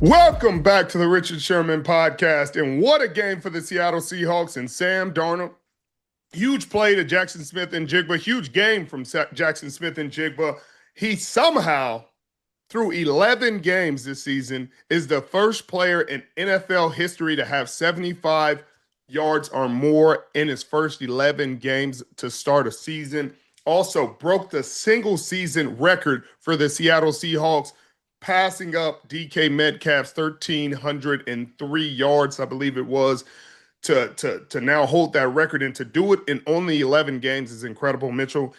Welcome back to the Richard Sherman podcast. And what a game for the Seattle Seahawks and Sam Darnold. Huge play to Jaxon Smith-Njigba. Huge game from Jaxon Smith-Njigba. He somehow, through 11 games this season, is the first player in NFL history to have 75 yards or more in his first 11 games to start a season. Also broke the single season record for the Seattle Seahawks, passing up DK Metcalf's 1,303 yards, I believe it was, to now hold that record, and to do it in only 11 games is incredible. Mitchell,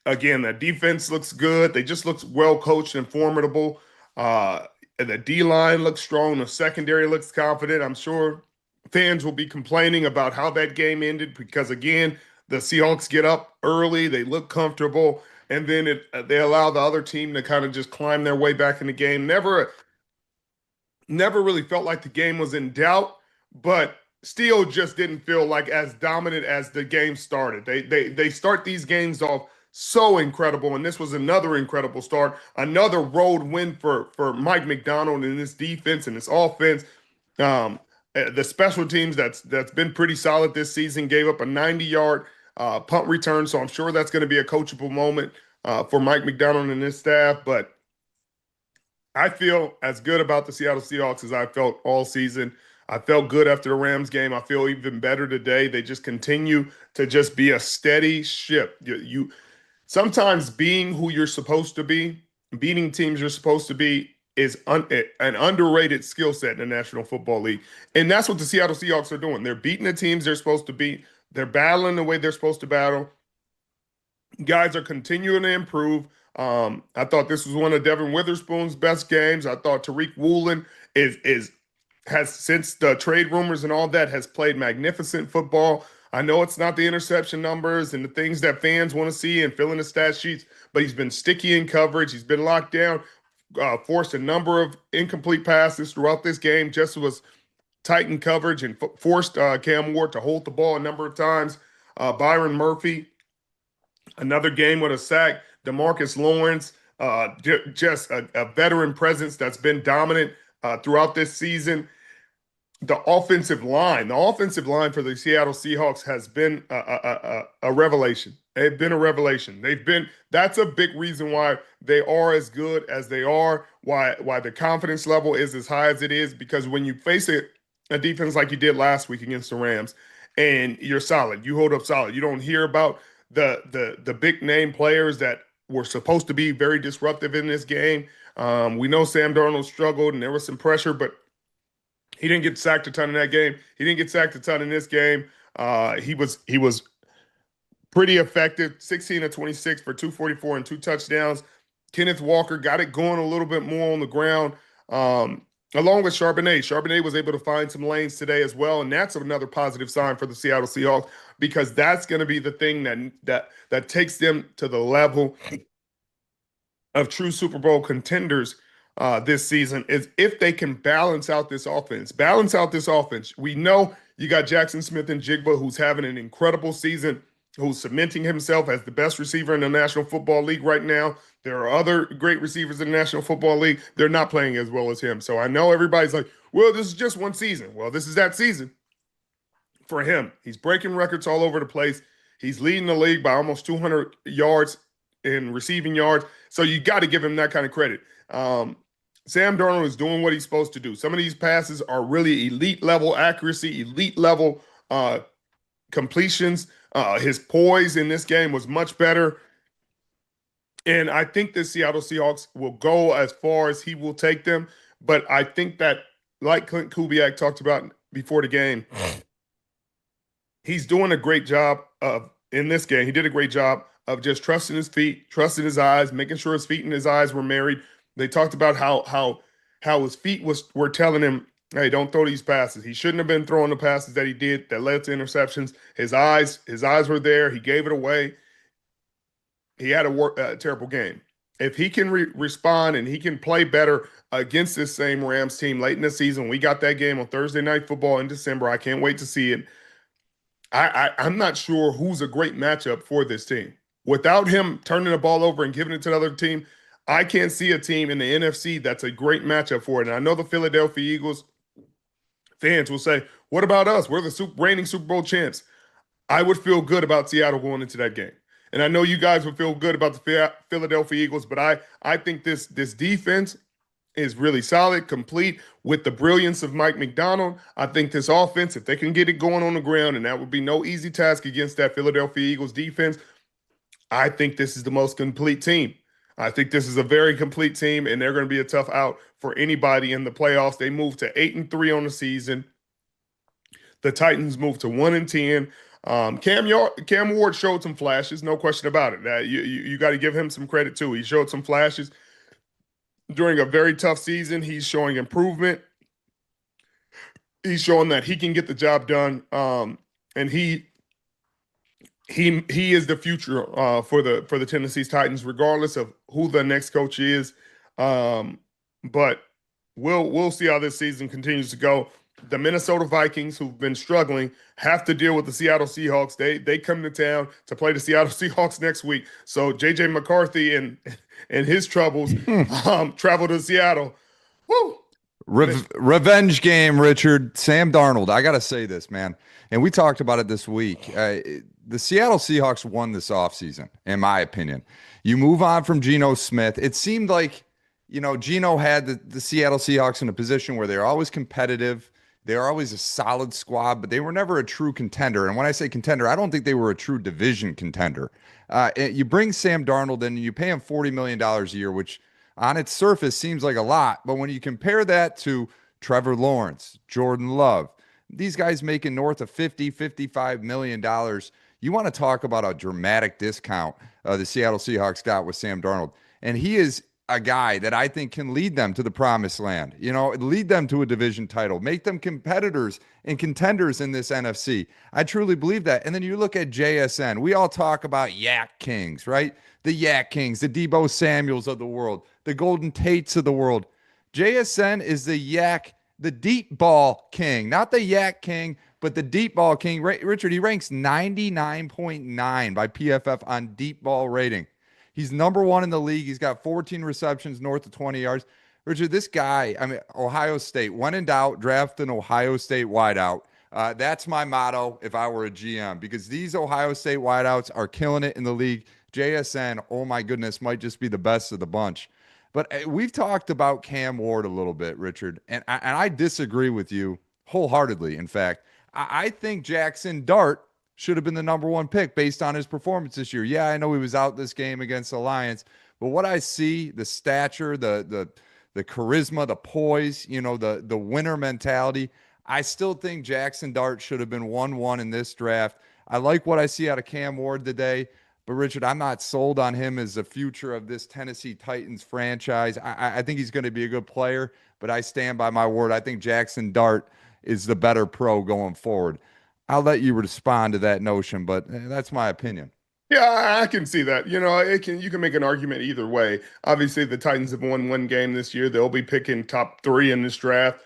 again, the defense looks good. They just look well coached and formidable. And the D-line looks strong. The secondary looks confident. I'm sure fans will be complaining about how that game ended because, again, the Seahawks get up early. They look comfortable. And then they allow the other team to kind of just climb their way back in the game. Never really felt like the game was in doubt, but still just didn't feel like as dominant as the game started. They start these games off so incredible, and this was another incredible start. Another road win for Mike Macdonald and this defense and this offense. The special teams that's been pretty solid this season gave up a 90-yard punt return, so I'm sure that's going to be a coachable moment for Mike Macdonald and his staff. But I feel as good about the Seattle Seahawks as I felt all season. I felt good after the Rams game. I feel even better today. They just continue to just be a steady ship. You sometimes being who you're supposed to be, beating teams you're supposed to be, is an underrated skill set in the National Football League. And that's what the Seattle Seahawks are doing. They're beating the teams they're supposed to beat. They're battling the way they're supposed to battle. Guys are continuing to improve. I thought this was one of Devin Witherspoon's best games. I thought Tariq Woolen has, since the trade rumors and all that, has played magnificent football. I know it's not the interception numbers and the things that fans want to see and fill in the stat sheets, but he's been sticky in coverage. He's been locked down, forced a number of incomplete passes throughout this game, just was tight in coverage and forced Cam Ward to hold the ball a number of times. Byron Murphy, another game with a sack. DeMarcus Lawrence, just a veteran presence that's been dominant throughout this season. The offensive line for the Seattle Seahawks has been a revelation. They've been a revelation. That's a big reason why they are as good as they are, why the confidence level is as high as it is, because when you face a defense like you did last week against the Rams, and you're solid, you hold up solid. You don't hear about the big name players that were supposed to be very disruptive in this game. We know Sam Darnold struggled and there was some pressure, but he didn't get sacked a ton in that game. He didn't get sacked a ton in this game. He was pretty effective, 16 of 26 for 244 and 2 touchdowns. Kenneth Walker got it going a little bit more on the ground, along with Charbonnet. Charbonnet was able to find some lanes today as well, and that's another positive sign for the Seattle Seahawks, because that's going to be the thing that takes them to the level of true Super Bowl contenders this season, is if they can balance out this offense. We know you got Jaxon Smith-Njigba, who's having an incredible season, who's cementing himself as the best receiver in the National Football League right now. There are other great receivers in the National Football League. They're not playing as well as him. So I know everybody's like, well, this is just one season. Well, this is that season for him. He's breaking records all over the place. He's leading the league by almost 200 yards in receiving yards. So you got to give him that kind of credit. Sam Darnold is doing what he's supposed to do. Some of these passes are really elite level accuracy, elite level completions. His poise in this game was much better. And I think the Seattle Seahawks will go as far as he will take them. But I think that, like Clint Kubiak talked about before the game, he's doing a great job in this game. He did a great job of just trusting his feet, trusting his eyes, making sure his feet and his eyes were married. They talked about how his feet were telling him, hey, don't throw these passes. He shouldn't have been throwing the passes that he did that led to interceptions. His eyes were there. He gave it away. He had a terrible game. If he can respond and he can play better against this same Rams team late in the season, we got that game on Thursday Night Football in December. I can't wait to see it. I'm not sure who's a great matchup for this team. Without him turning the ball over and giving it to the other team, I can't see a team in the NFC that's a great matchup for it. And I know the Philadelphia Eagles fans will say, what about us? We're the reigning Super Bowl champs. I would feel good about Seattle going into that game. And I know you guys would feel good about the Philadelphia Eagles, but I think this defense is really solid, complete with the brilliance of Mike Macdonald. I think this offense, if they can get it going on the ground, and that would be no easy task against that Philadelphia Eagles defense, I think this is the most complete team. I think this is a very complete team, and they're going to be a tough out for anybody in the playoffs. They moved to 8-3 on the season. The Titans moved to 1-10. Cam Ward showed some flashes, no question about it. You got to give him some credit too. He showed some flashes during a very tough season. He's showing improvement. He's showing that he can get the job done, and he is the future for the Tennessee Titans, regardless of who the next coach is. But we'll see how this season continues to go. The Minnesota Vikings, who've been struggling, have to deal with the Seattle Seahawks. They come to town to play the Seattle Seahawks next week. So JJ McCarthy and his troubles travel to Seattle. Woo! Revenge game, Richard. Sam Darnold. I got to say this, man. And we talked about it this week. The Seattle Seahawks won this offseason, in my opinion. You move on from Geno Smith. It seemed like, Geno had the Seattle Seahawks in a position where they're always competitive. They're always a solid squad, but they were never a true contender. And when I say contender, I don't think they were a true division contender. You bring Sam Darnold in and you pay him $40 million a year, which on its surface seems like a lot. But when you compare that to Trevor Lawrence, Jordan Love, these guys making north of $55 million, you want to talk about a dramatic discount the Seattle Seahawks got with Sam Darnold. And he is a guy that I think can lead them to the promised land, lead them to a division title, make them competitors and contenders in this NFC. I truly believe that. And then you look at JSN. We all talk about Yak Kings, right? The Yak Kings, the Deebo Samuels of the world, the Golden Tates of the world. JSN is the deep ball king, not the Yak King, but the deep ball king. Richard, he ranks 99.9 by PFF on deep ball rating. He's number one in the league. He's got 14 receptions north of 20 yards. Richard, this guy, Ohio State, when in doubt, draft an Ohio State wideout. That's my motto if I were a GM, because these Ohio State wideouts are killing it in the league. JSN, oh my goodness, might just be the best of the bunch. But we've talked about Cam Ward a little bit, Richard, and I disagree with you wholeheartedly. In fact, I think Jaxson Dart should have been the number one pick based on his performance this year. Yeah, I know he was out this game against the Lions, but what I see, the stature, the charisma, the poise, the winner mentality, I still think Jaxson Dart should have been 1-1 in this draft. I like what I see out of Cam Ward today, but Richard, I'm not sold on him as the future of this Tennessee Titans franchise. I think he's going to be a good player, but I stand by my word. I think Jaxson Dart is the better pro going forward. I'll let you respond to that notion, but that's my opinion. Yeah, I can see that. You can make an argument either way. Obviously, the Titans have won one game this year. They'll be picking top 3 in this draft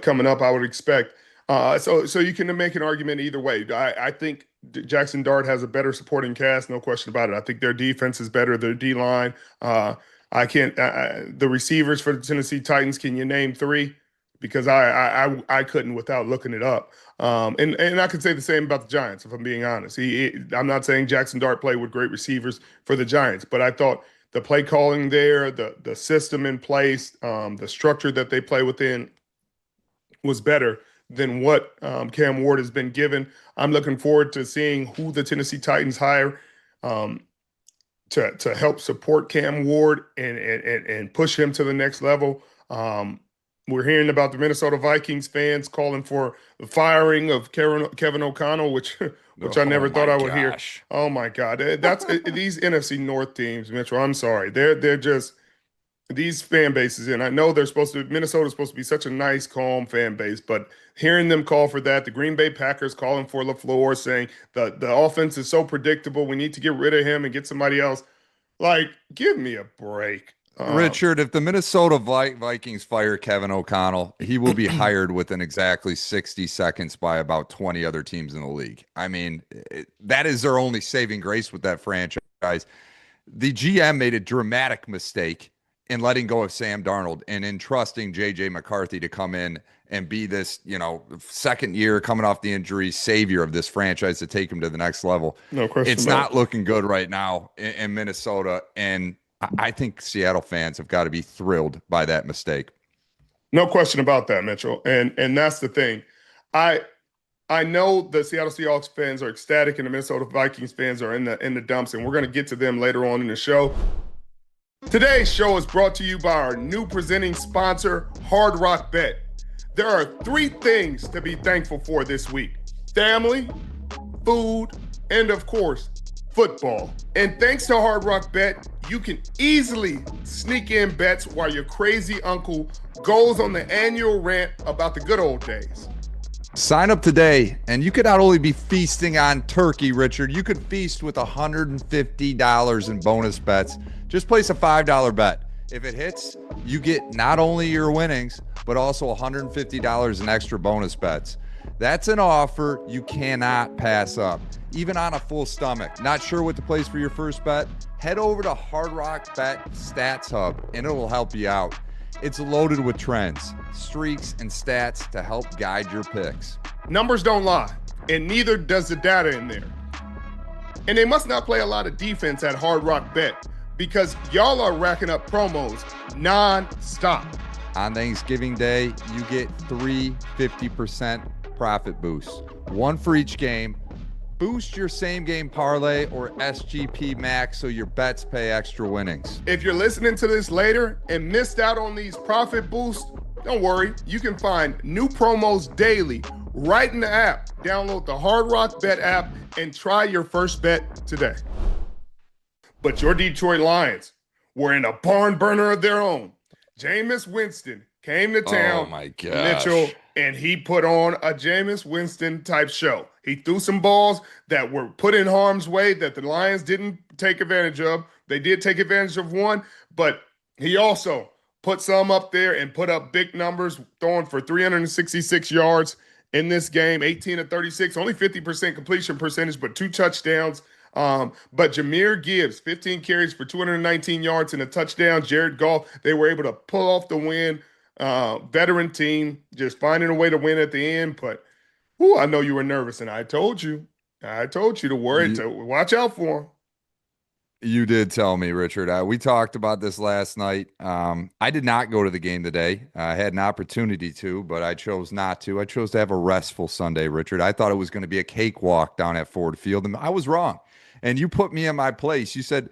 coming up, I would expect. So you can make an argument either way. I think Jaxson Dart has a better supporting cast, no question about it. I think their defense is better, their D-line. I can't the receivers for the Tennessee Titans, can you name 3? Because I couldn't without looking it up. And I could say the same about the Giants, if I'm being honest. I'm not saying Jaxson Dart played with great receivers for the Giants, but I thought the play calling there, the system in place, the structure that they play within was better than what Cam Ward has been given. I'm looking forward to seeing who the Tennessee Titans hire to help support Cam Ward and push him to the next level. We're hearing about the Minnesota Vikings fans calling for the firing of Kevin O'Connell, which I never thought I would hear. Oh my God, that's these NFC North teams, Mitchell. I'm sorry, they're just these fan bases, and I know Minnesota's supposed to be such a nice, calm fan base, but hearing them call for that, the Green Bay Packers calling for LaFleur, saying the offense is so predictable, we need to get rid of him and get somebody else. Like, give me a break. Richard, if the Minnesota Vikings fire Kevin O'Connell, he will be hired within exactly 60 seconds by about 20 other teams in the league. I mean, that is their only saving grace with that franchise. The GM made a dramatic mistake in letting go of Sam Darnold and in trusting JJ McCarthy to come in and be this, second year coming off the injury savior of this franchise to take him to the next level. No question It's about not looking good right now in Minnesota. And I think Seattle fans have got to be thrilled by that mistake. No question about that, Mitchell. And that's the thing. I know the Seattle Seahawks fans are ecstatic and the Minnesota Vikings fans are in the dumps, and we're going to get to them later on in the show. Today's show is brought to you by our new presenting sponsor, Hard Rock Bet. There are 3 things to be thankful for this week: family, food, and of course, football. And thanks to Hard Rock Bet, you can easily sneak in bets while your crazy uncle goes on the annual rant about the good old days. Sign up today, and you could not only be feasting on turkey, Richard, you could feast with $150 in bonus bets. Just place a $5 bet. If it hits, you get not only your winnings, but also $150 in extra bonus bets. That's an offer you cannot pass up, even on a full stomach. Not sure what to place for your first bet? Head over to Hard Rock Bet Stats Hub, and it will help you out. It's loaded with trends, streaks, and stats to help guide your picks. Numbers don't lie, and neither does the data in there. And they must not play a lot of defense at Hard Rock Bet, because y'all are racking up promos non-stop. On Thanksgiving Day, you get 3 50% profit boosts, one for each game. Boost your same game parlay or SGP max so your bets pay extra winnings. If you're listening to this later and missed out on these profit boosts, don't worry. You can find new promos daily right in the app. Download the Hard Rock Bet app and try your first bet today. But your Detroit Lions were in a barn burner of their own. Jameis Winston came to town, oh my gosh, Mitchell, and he put on a Jameis Winston type show. He threw some balls that were put in harm's way that the Lions didn't take advantage of. They did take advantage of one, but he also put some up there and put up big numbers, throwing for 366 yards in this game, 18 of 36, only 50% completion percentage, but 2 touchdowns. But Jahmyr Gibbs, 15 carries for 219 yards and a touchdown. Jared Goff, they were able to pull off the win. Veteran team, just finding a way to win at the end. But I know you were nervous, and I told you to worry, to watch out for him. You did tell me, Richard. We talked about this last night. I did not go to the game today. I had an opportunity to, but I chose not to. I chose to have a restful Sunday, Richard. I thought it was going to be a cakewalk down at Ford Field, and I was wrong. And you put me in my place. You said,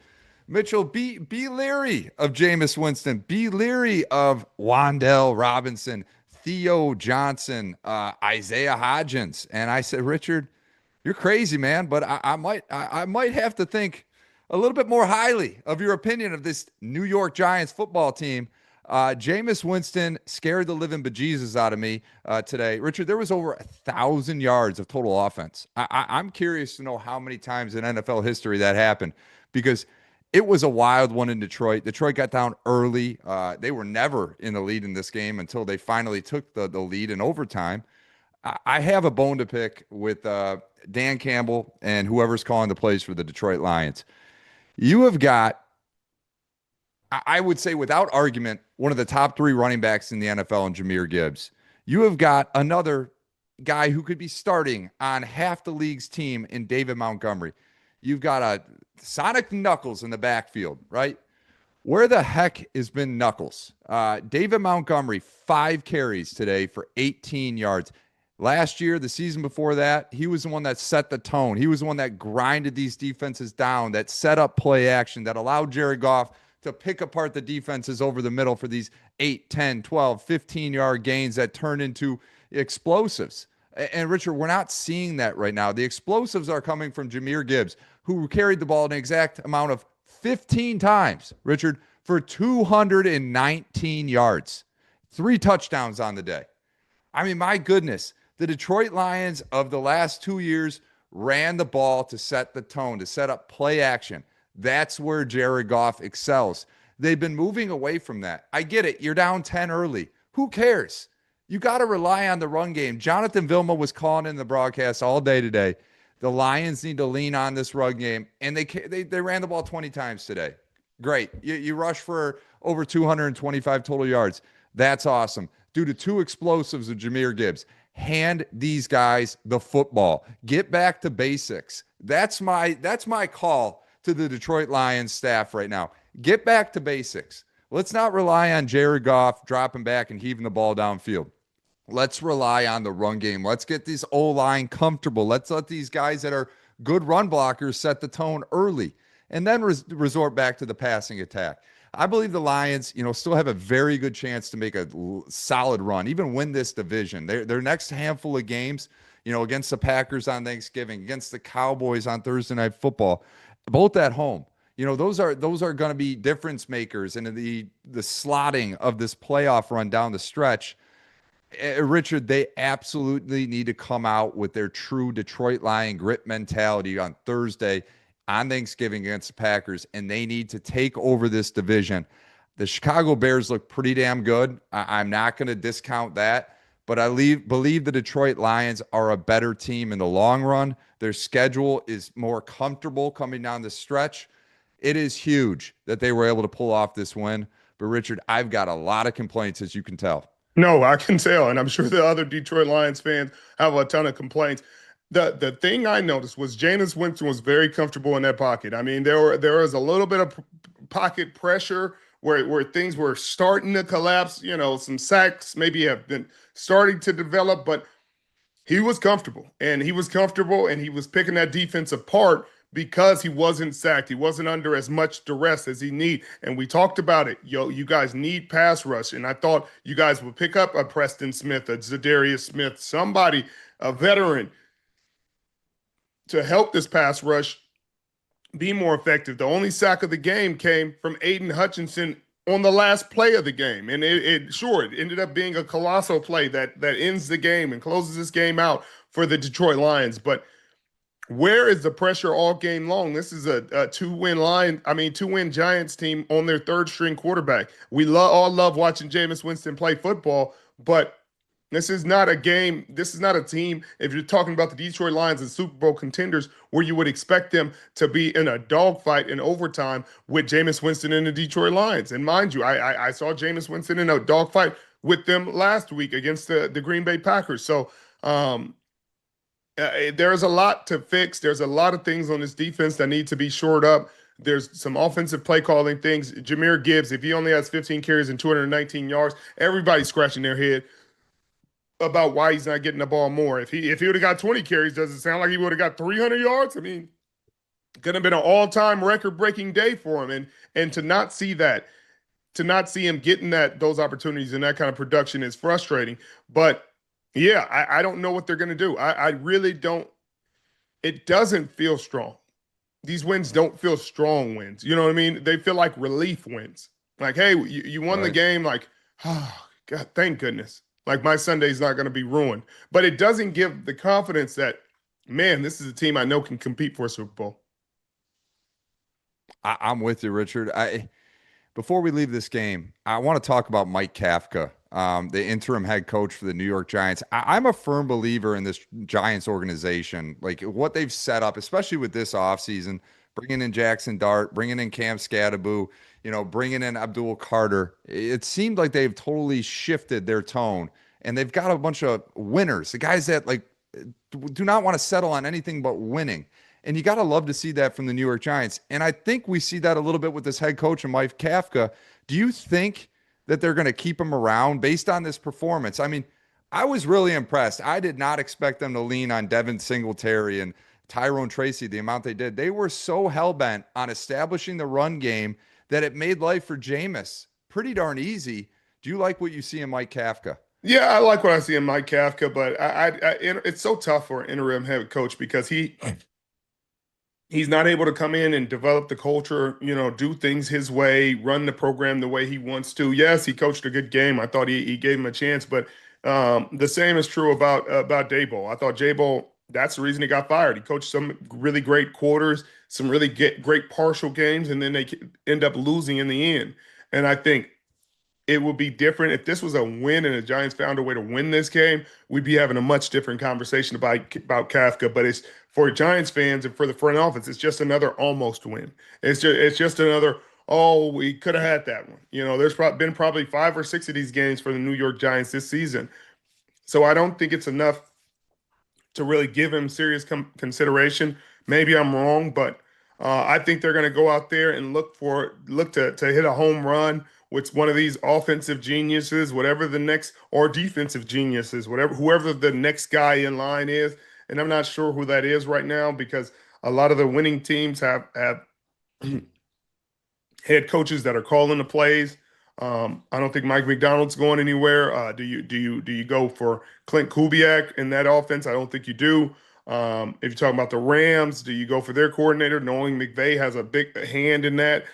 Mitchell, be leery of Jameis Winston. Be leery of Wan'Dale Robinson, Theo Johnson, Isaiah Hodgins. And I said, Richard, you're crazy, man. But I might have to think a little bit more highly of your opinion of this New York Giants football team. Jameis Winston scared the living bejesus out of me today. Richard, there was over 1,000 yards of total offense. I'm curious to know how many times in NFL history that happened, because it was a wild one in Detroit. Detroit got down early. They were never in the lead in this game until they finally took the lead in overtime. I have a bone to pick with Dan Campbell and whoever's calling the plays for the Detroit Lions. You have got, I would say without argument, one of the top 3 running backs in the NFL in Jahmyr Gibbs. You have got another guy who could be starting on half the league's team in David Montgomery. You've got a Sonic Knuckles in the backfield, right? Where the heck has been Knuckles? David Montgomery, 5 carries today for 18 yards. Last year, the season before that, he was the one that set the tone. He was the one that grinded these defenses down, that set up play action, that allowed Jared Goff to pick apart the defenses over the middle for these 8, 10, 12, 15-yard gains that turn into explosives. And Richard, we're not seeing that right now. The explosives are coming from Jahmyr Gibbs, who carried the ball an exact amount of 15 times, Richard, for 219 yards, 3 touchdowns on the day. I mean, my goodness, the Detroit Lions of the last 2 years ran the ball to set the tone, to set up play action. That's where Jared Goff excels. They've been moving away from that. I get it. You're down 10 early. Who cares? You got to rely on the run game. Jonathan Vilma was calling in the broadcast all day today. The Lions need to lean on this run game, and they ran the ball 20 times today. Great. You rush for over 225 total yards. That's awesome. Due to two explosives of Jahmyr Gibbs. Hand these guys the football. Get back to basics. That's my call to the Detroit Lions staff right now. Get back to basics. Let's not rely on Jared Goff dropping back and heaving the ball downfield. Let's rely on the run game. Let's get this O-line comfortable. Let's let these guys that are good run blockers set the tone early and then resort back to the passing attack. I believe the Lions, still have a very good chance to make a solid run, even win this division. Their next handful of games, against the Packers on Thanksgiving, against the Cowboys on Thursday Night Football, both at home. Those are going to be difference makers in the slotting of this playoff run down the stretch. Richard, they absolutely need to come out with their true Detroit Lion grit mentality on Thursday on Thanksgiving against the Packers, and they need to take over this division. The Chicago Bears look pretty damn good. I'm not going to discount that, but I believe the Detroit Lions are a better team in the long run. Their schedule is more comfortable coming down the stretch. It is huge that they were able to pull off this win. But, Richard, I've got a lot of complaints, as you can tell. No, I can tell, and I'm sure the other Detroit Lions fans have a ton of complaints. The thing I noticed was Jameis Winston was very comfortable in that pocket. I mean, there was a little bit of pocket pressure where things were starting to collapse. Some sacks maybe have been starting to develop, but he was comfortable, and he was picking that defense apart because he wasn't sacked. He wasn't under as much duress as he need. And we talked about it. You guys need pass rush. And I thought you guys would pick up a Preston Smith, a Zadarius Smith, somebody, a veteran, to help this pass rush be more effective. The only sack of the game came from Aiden Hutchinson on the last play of the game. And it ended up being a colossal play that ends the game and closes this game out for the Detroit Lions. But where is the pressure all game long? This is a two-win Giants team on their third string quarterback. We all love watching Jameis Winston play football, but this is not a game. This is not a team, if you're talking about the Detroit Lions and Super Bowl contenders, where you would expect them to be in a dogfight in overtime with Jameis Winston and the Detroit Lions. And mind you, I saw Jameis Winston in a dogfight with them last week against the Green Bay Packers. So there's a lot to fix. There's a lot of things on this defense that need to be shored up. There's some offensive play calling things. Jahmyr Gibbs, if he only has 15 carries and 219 yards, everybody's scratching their head about why he's not getting the ball more. If he would have got 20 carries, does it sound like he would have got 300 yards? I mean, it could have been an all-time record-breaking day for him. And to not see that, to not see him getting those opportunities and that kind of production is frustrating. But yeah, I don't know what they're going to do. I really don't. It doesn't feel strong. These wins don't feel strong wins. You know what I mean? They feel like relief wins. Like, hey, you won the game. Like, oh, God, thank goodness. Like, my Sunday's not going to be ruined. But it doesn't give the confidence that, man, this is a team I know can compete for a Super Bowl. I'm with you, Richard. Before we leave this game, I want to talk about Mike Kafka, the interim head coach for the New York Giants. I'm a firm believer in this Giants organization, like what they've set up, especially with this offseason, bringing in Jackson Dart, bringing in Cam Scadaboo, bringing in Abdul Carter. It seemed like they've totally shifted their tone, and they've got a bunch of winners, the guys that do not want to settle on anything but winning. And you got to love to see that from the New York Giants. And I think we see that a little bit with this head coach and Mike Kafka. Do you think that they're going to keep him around based on this performance? I mean, I was really impressed. I did not expect them to lean on Devin Singletary and Tyrone Tracy the amount they did. They were so hell-bent on establishing the run game that it made life for Jameis pretty darn easy. Do you like what you see in Mike Kafka? Yeah, I like what I see in Mike Kafka, but it's so tough for an interim head coach because he's not able to come in and develop the culture, do things his way, run the program the way he wants to. Yes, he coached a good game. I thought he gave him a chance, but the same is true about Daboll. I thought Daboll, that's the reason he got fired. He coached some really great quarters, some really great partial games, and then they end up losing in the end. And I think it would be different if this was a win and the Giants found a way to win this game. We'd be having a much different conversation about Kafka. But it's for Giants fans and for the front office, it's just another almost win. It's just another oh, we could have had that one. There's been probably 5 or 6 of these games for the New York Giants this season. So I don't think it's enough to really give him serious consideration. Maybe I'm wrong, but I think they're going to go out there and look to hit a home run with one of these offensive geniuses, whatever the next, or defensive geniuses, whoever the next guy in line is. And I'm not sure who that is right now because a lot of the winning teams have head coaches that are calling the plays. I don't think Mike McDonald's going anywhere. Do you go for Clint Kubiak in that offense? I don't think you do. If you're talking about the Rams, do you go for their coordinator, knowing McVay has a big hand in that?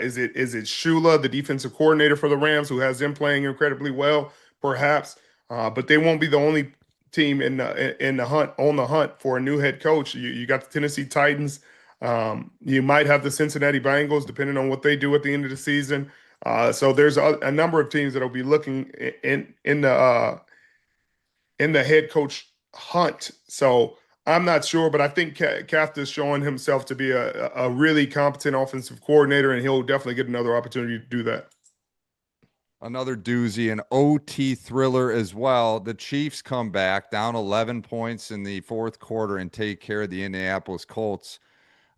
Is it Shula, the defensive coordinator for the Rams, who has them playing incredibly well? Perhaps, but they won't be the only team in the hunt for a new head coach. You got the Tennessee Titans. You might have the Cincinnati Bengals, depending on what they do at the end of the season. So there's a number of teams that will be looking in the head coach hunt. So I'm not sure, but I think Kafka is showing himself to be a really competent offensive coordinator, and he'll definitely get another opportunity to do that. Another doozy, an OT thriller as well. The Chiefs come back down 11 points in the fourth quarter and take care of the Indianapolis Colts.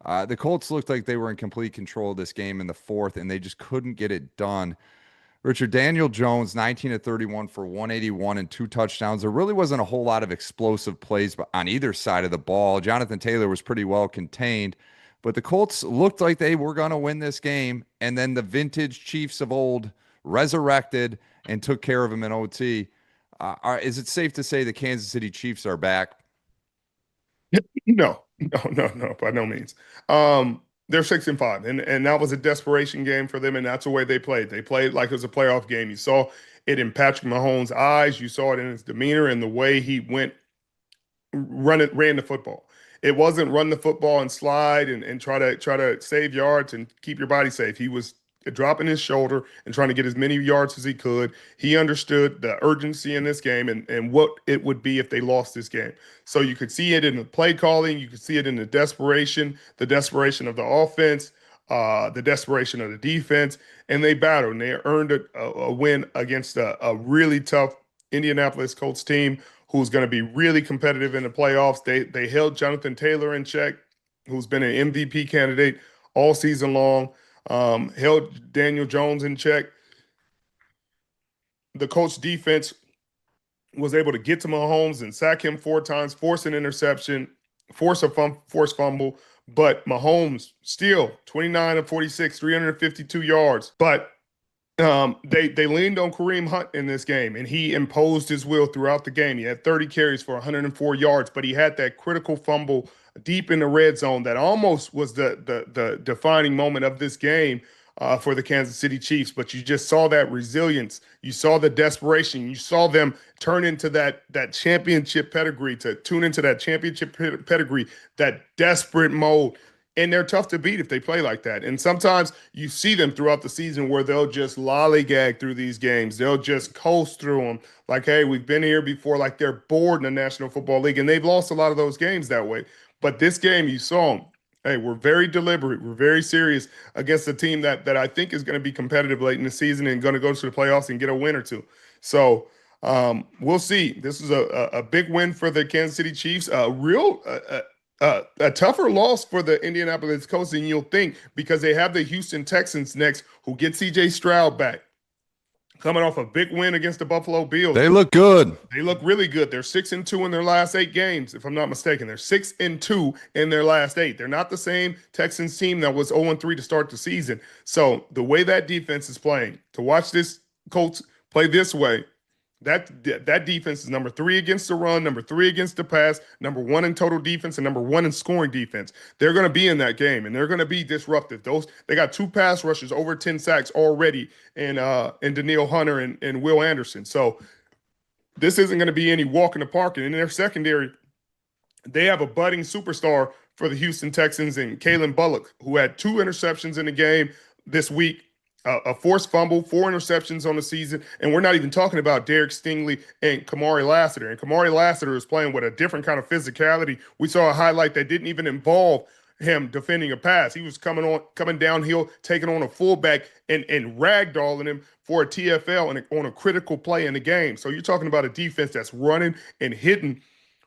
The Colts looked like they were in complete control of this game in the fourth, and they just couldn't get it done. Richard, Daniel Jones, 19 of 31 for 181 and 2 touchdowns. There really wasn't a whole lot of explosive plays on either side of the ball. Jonathan Taylor was pretty well contained, but the Colts looked like they were going to win this game, and then the vintage Chiefs of old resurrected and took care of them in OT. Is it safe to say the Kansas City Chiefs are back? No, by no means. They're 6-5, and that was a desperation game for them, and that's the way they played. They played like it was a playoff game. You saw it in Patrick Mahomes' eyes. You saw it in his demeanor and the way he ran the football. It wasn't run the football and slide and try to save yards and keep your body safe. He was dropping his shoulder and trying to get as many yards as he could. He understood the urgency in this game and what it would be if they lost this game. So you could see it in the play calling. You could see it in the desperation of the offense, the desperation of the defense, and they battled and they earned a win against a really tough Indianapolis Colts team who's going to be really competitive in the playoffs. They held Jonathan Taylor in check, who's been an MVP candidate all season long. Held Daniel Jones in check. The Colts defense was able to get to Mahomes and sack him 4 times, force an interception, force fumble, but Mahomes still 29 of 46, 352 yards. But they leaned on Kareem Hunt in this game, and he imposed his will throughout the game. He had 30 carries for 104 yards, but he had that critical fumble deep in the red zone that almost was the defining moment of this game for the Kansas City Chiefs. But you just saw that resilience. You saw the desperation. You saw them turn into that championship pedigree, that desperate mode. And they're tough to beat if they play like that. And sometimes you see them throughout the season where they'll just lollygag through these games. They'll just coast through them like, hey, we've been here before, like they're bored in the National Football League. And they've lost a lot of those games that way. But this game, you saw them. Hey, we're very deliberate. We're very serious against a team that I think is going to be competitive late in the season and going to go to the playoffs and get a win or two. So we'll see. This is a big win for the Kansas City Chiefs. A tougher loss for the Indianapolis Colts than you'll think because they have the Houston Texans next, who get C.J. Stroud back, coming off a big win against the Buffalo Bills. They look good. They look really good. They're 6-2 in their last 8 games, if I'm not mistaken. They're 6-2 in their last 8. They're not the same Texans team that was 0-3 to start the season. So the way that defense is playing, to watch this Colts play this way, that defense is number 3 against the run, number 3 against the pass, number 1 in total defense, and number 1 in scoring defense. They're going to be in that game, and they're going to be disruptive. They got 2 pass rushes, over 10 sacks already in Danielle Hunter and Will Anderson. So this isn't going to be any walk in the park. And in their secondary, they have a budding superstar for the Houston Texans and Kalen Bullock, who had 2 interceptions in the game this week. A forced fumble, 4 interceptions on the season, and we're not even talking about Derek Stingley and Kamari Lassiter. And Kamari Lassiter is playing with a different kind of physicality. We saw a highlight that didn't even involve him defending a pass. He was coming downhill, taking on a fullback and ragdolling him for a TFL and on a critical play in the game. So you're talking about a defense that's running and hitting.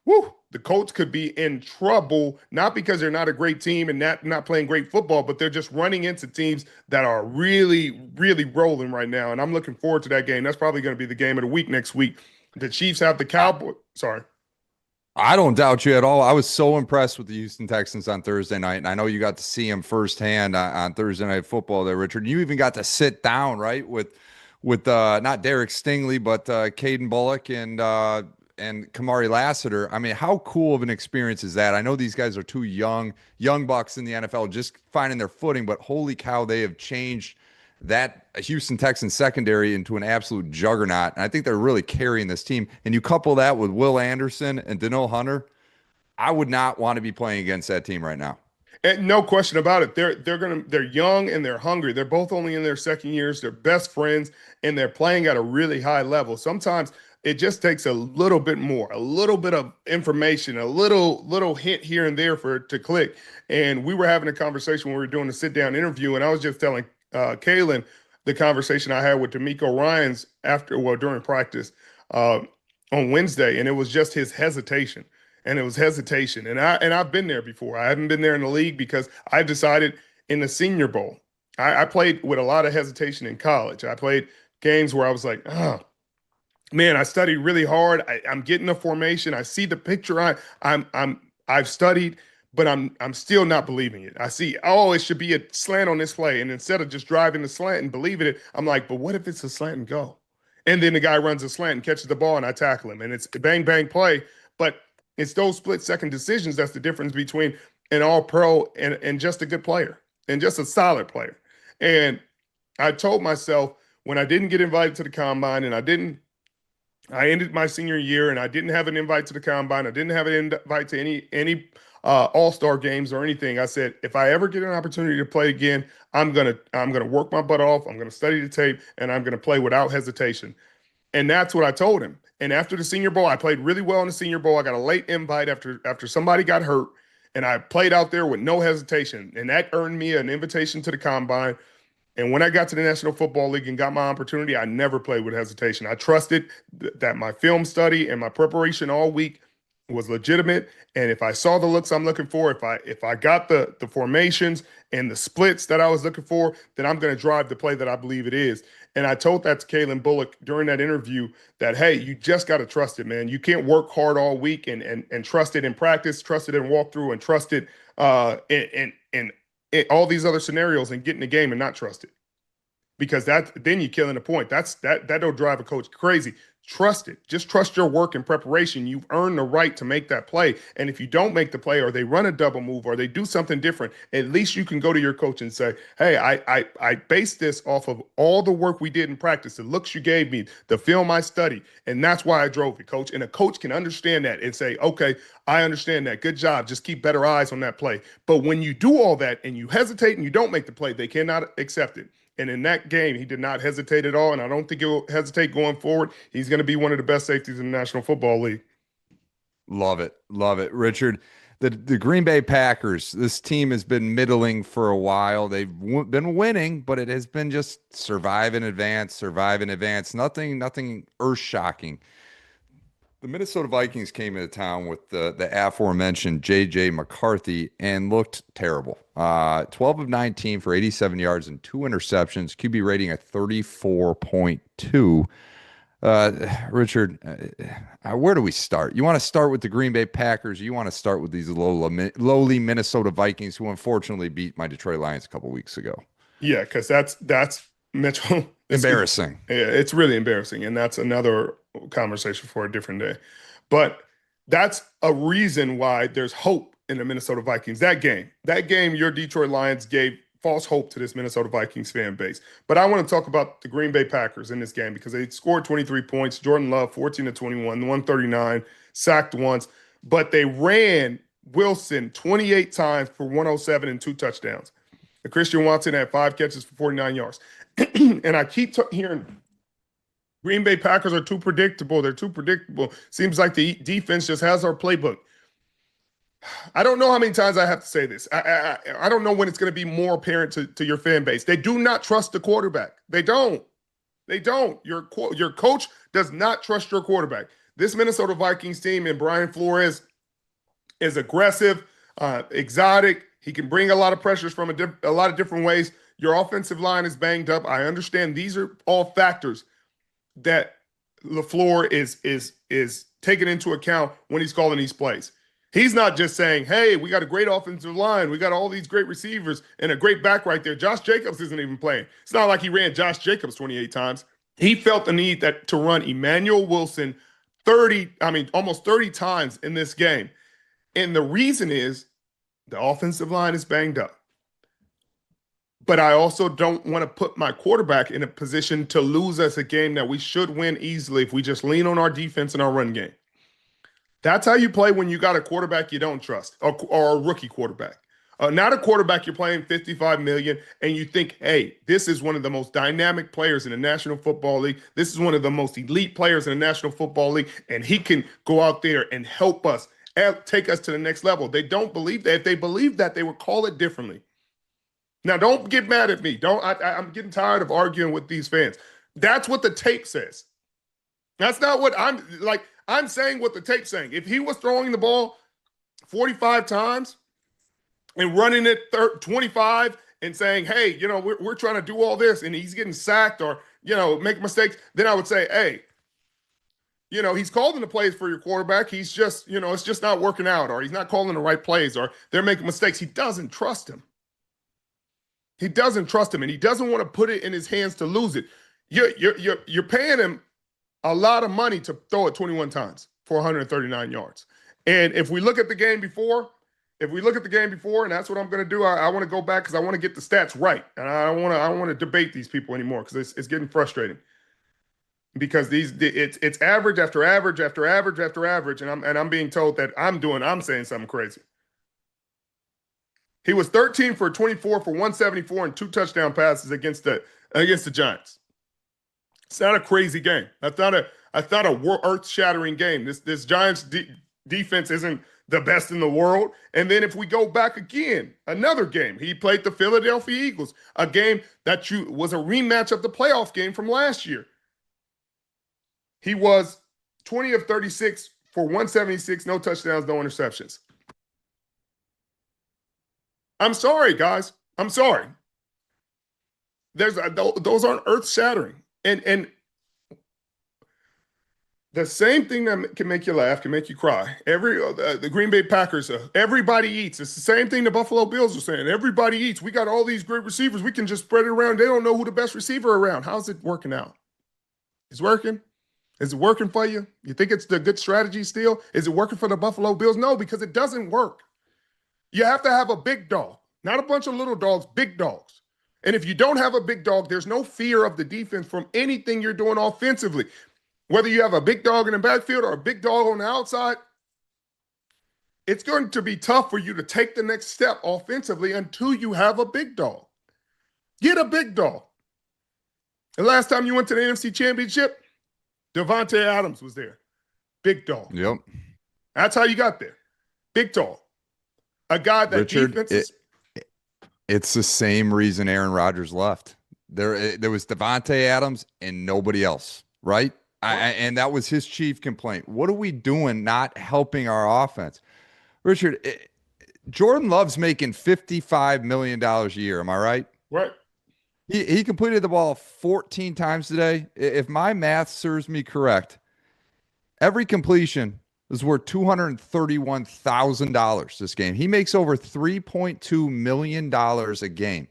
Woo, the Colts could be in trouble, not because they're not a great team and not playing great football, but they're just running into teams that are really, really rolling right now. And I'm looking forward to that game. That's probably going to be the game of the week next week. The Chiefs have the Cowboys. Sorry. I don't doubt you at all. I was so impressed with the Houston Texans on Thursday night, and I know you got to see them firsthand on Thursday Night Football there, Richard. You even got to sit down, right, with not Derek Stingley, but Kalen Bullock and Kamari Lassiter. I mean, how cool of an experience is that? I know these guys are two young bucks in the NFL, just finding their footing, but holy cow, they have changed that Houston Texans secondary into an absolute juggernaut. And I think they're really carrying this team. And you couple that with Will Anderson and Danielle Hunter, I would not want to be playing against that team right now. And no question about it. They're young and they're hungry. They're both only in their second years. They're best friends and they're playing at a really high level. Sometimes it just takes a little bit more, a little bit of information, a little hint here and there for it to click. And we were having a conversation when we were doing a sit down interview, and I was just telling Kalen the conversation I had with D'Amico Ryans during practice on Wednesday, and it was just his hesitation. And it was hesitation. And I've been there before. I haven't been there in the league because I decided in the Senior Bowl. I played with a lot of hesitation in college. I played games where I was like, oh, man, I studied really hard. I'm getting the formation. I see the picture. I've studied, but I'm still not believing it. I see, oh, it should be a slant on this play. And instead of just driving the slant and believing it, I'm like, but what if it's a slant and go? And then the guy runs a slant and catches the ball and I tackle him. And it's a bang, bang play. But it's those split-second decisions that's the difference between an all-pro and just a good player and just a solid player. And I told myself when I didn't get invited to the combine and I ended my senior year and I didn't have an invite to the combine. I didn't have an invite to any all-star games or anything. I said, if I ever get an opportunity to play again, I'm gonna work my butt off. I'm gonna study the tape and I'm gonna play without hesitation. And that's what I told him. And after the Senior Bowl, I played really well in the Senior Bowl. I got a late invite after somebody got hurt, and I played out there with no hesitation. And that earned me an invitation to the combine. And when I got to the National Football League and got my opportunity, I never played with hesitation. I trusted that my film study and my preparation all week was legitimate. And if I saw the looks I'm looking for, if I got the formations and the splits that I was looking for, then I'm going to drive the play that I believe it is. And I told that to Kalen Bullock during that interview that, hey, you just got to trust it, man. You can't work hard all week and trust it in practice, trust it in walkthrough, and trust it in all these other scenarios and get in the game and not trust it. Because then you're killing the point. That'll drive a coach crazy. Trust it. Just trust your work and preparation. You've earned the right to make that play. And if you don't make the play or they run a double move or they do something different, at least you can go to your coach and say, hey, I based this off of all the work we did in practice, the looks you gave me, the film I studied, and that's why I drove it, coach. And a coach can understand that and say, okay, I understand that. Good job. Just keep better eyes on that play. But when you do all that and you hesitate and you don't make the play, they cannot accept it. And in that game, he did not hesitate at all. And I don't think he'll hesitate going forward. He's going to be one of the best safeties in the National Football League. Love it. Love it. Richard, the Green Bay Packers, this team has been middling for a while. They've been winning, but it has been just survive in advance. Nothing earth-shocking. The Minnesota Vikings came into town with the aforementioned JJ McCarthy and looked terrible. 12 of 19 for 87 yards and 2 interceptions, QB rating at 34.2. Richard, where do we start? You want to start with the Green Bay Packers? Or you want to start with these lowly Minnesota Vikings who unfortunately beat my Detroit Lions a couple weeks ago? Yeah, because that's Mitchell. Embarrassing. It's really embarrassing. And that's another conversation for a different day. But that's a reason why there's hope in the Minnesota Vikings. That game, your Detroit Lions gave false hope to this Minnesota Vikings fan base. But I want to talk about the Green Bay Packers in this game because they scored 23 points. Jordan Love, 14 to 21, 139, sacked once. But they ran Wilson 28 times for 107 and 2 touchdowns. And Christian Watson had 5 catches for 49 yards. And I keep hearing Green Bay Packers are too predictable. They're too predictable. Seems like the defense just has our playbook. I don't know how many times I have to say this. I don't know when it's going to be more apparent to your fan base. They do not trust the quarterback. They don't. They don't. Your coach does not trust your quarterback. This Minnesota Vikings team and Brian Flores is aggressive, exotic. He can bring a lot of pressures from a lot of different ways. Your offensive line is banged up. I understand these are all factors that LaFleur is taking into account when he's calling these plays. He's not just saying, hey, we got a great offensive line. We got all these great receivers and a great back right there. Josh Jacobs isn't even playing. It's not like he ran Josh Jacobs 28 times. He felt the need to run Emmanuel Wilson almost 30 times in this game. And the reason is the offensive line is banged up. But I also don't want to put my quarterback in a position to lose us a game that we should win easily if we just lean on our defense and our run game. That's how you play when you got a quarterback you don't trust, or a rookie quarterback. Not a quarterback you're playing $55 million and you think, hey, this is one of the most dynamic players in the National Football League. This is one of the most elite players in the National Football League, and he can go out there and help us, take us to the next level. They don't believe that. If they believed that, they would call it differently. Now, don't get mad at me. I'm getting tired of arguing with these fans. That's what the tape says. That's not what I'm saying what the tape's saying. If he was throwing the ball 45 times and running it 25 and saying, hey, we're trying to do all this, and he's getting sacked or, making mistakes, then I would say, hey, he's calling the plays for your quarterback. He's just, it's just not working out, or he's not calling the right plays, or they're making mistakes. He doesn't trust him. He doesn't trust him, and he doesn't want to put it in his hands to lose it. You're paying him a lot of money to throw it 21 times for 139 yards. And if we look at the game before, and that's what I'm going to do, I want to go back because I want to get the stats right. And I don't want to debate these people anymore because it's getting frustrating. Because it's average after average after average after average, and I'm being told that I'm saying something crazy. He was 13 for 24 for 174 and 2 touchdown passes against the Giants. It's not a crazy game. That's not a earth-shattering game. This Giants defense isn't the best in the world. And then if we go back again, another game, he played the Philadelphia Eagles, a game that was a rematch of the playoff game from last year. He was 20 of 36 for 176, no touchdowns, no interceptions. I'm sorry, guys. I'm sorry. Those aren't earth-shattering. And the same thing that can make you laugh can make you cry. The Green Bay Packers, everybody eats. It's the same thing the Buffalo Bills are saying. Everybody eats. We got all these great receivers. We can just spread it around. They don't know who the best receiver around. How's it working out? It's working. Is it working for you? You think it's the good strategy still? Is it working for the Buffalo Bills? No, because it doesn't work. You have to have a big dog, not a bunch of little dogs, big dogs. And if you don't have a big dog, there's no fear of the defense from anything you're doing offensively. Whether you have a big dog in the backfield or a big dog on the outside, it's going to be tough for you to take the next step offensively until you have a big dog. Get a big dog. The last time you went to the NFC Championship, Devontae Adams was there. Big dog. Yep. That's how you got there. Big dog. A guy that Richard, defense it's the same reason Aaron Rodgers left. There was Devontae Adams and nobody else, right? And that was his chief complaint. What are we doing not helping our offense? Richard, Jordan Love's making $55 million a year. Am I right? Right. He completed the ball 14 times today. If my math serves me correct, every completion is worth $231,000 this game. He makes over $3.2 million a game.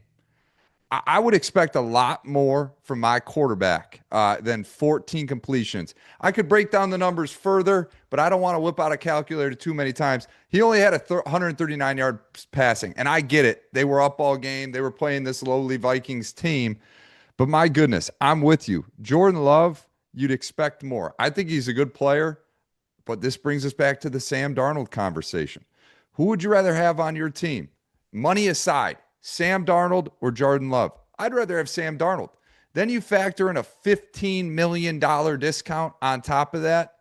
I would expect a lot more from my quarterback than 14 completions. I could break down the numbers further, but I don't want to whip out a calculator too many times. He only had 139 yards passing, and I get it. They were up all game. They were playing this lowly Vikings team. But my goodness, I'm with you. Jordan Love, you'd expect more. I think he's a good player, but this brings us back to the Sam Darnold conversation. Who would you rather have on your team? Money aside, Sam Darnold or Jordan Love? I'd rather have Sam Darnold. Then you factor in a $15 million discount on top of that.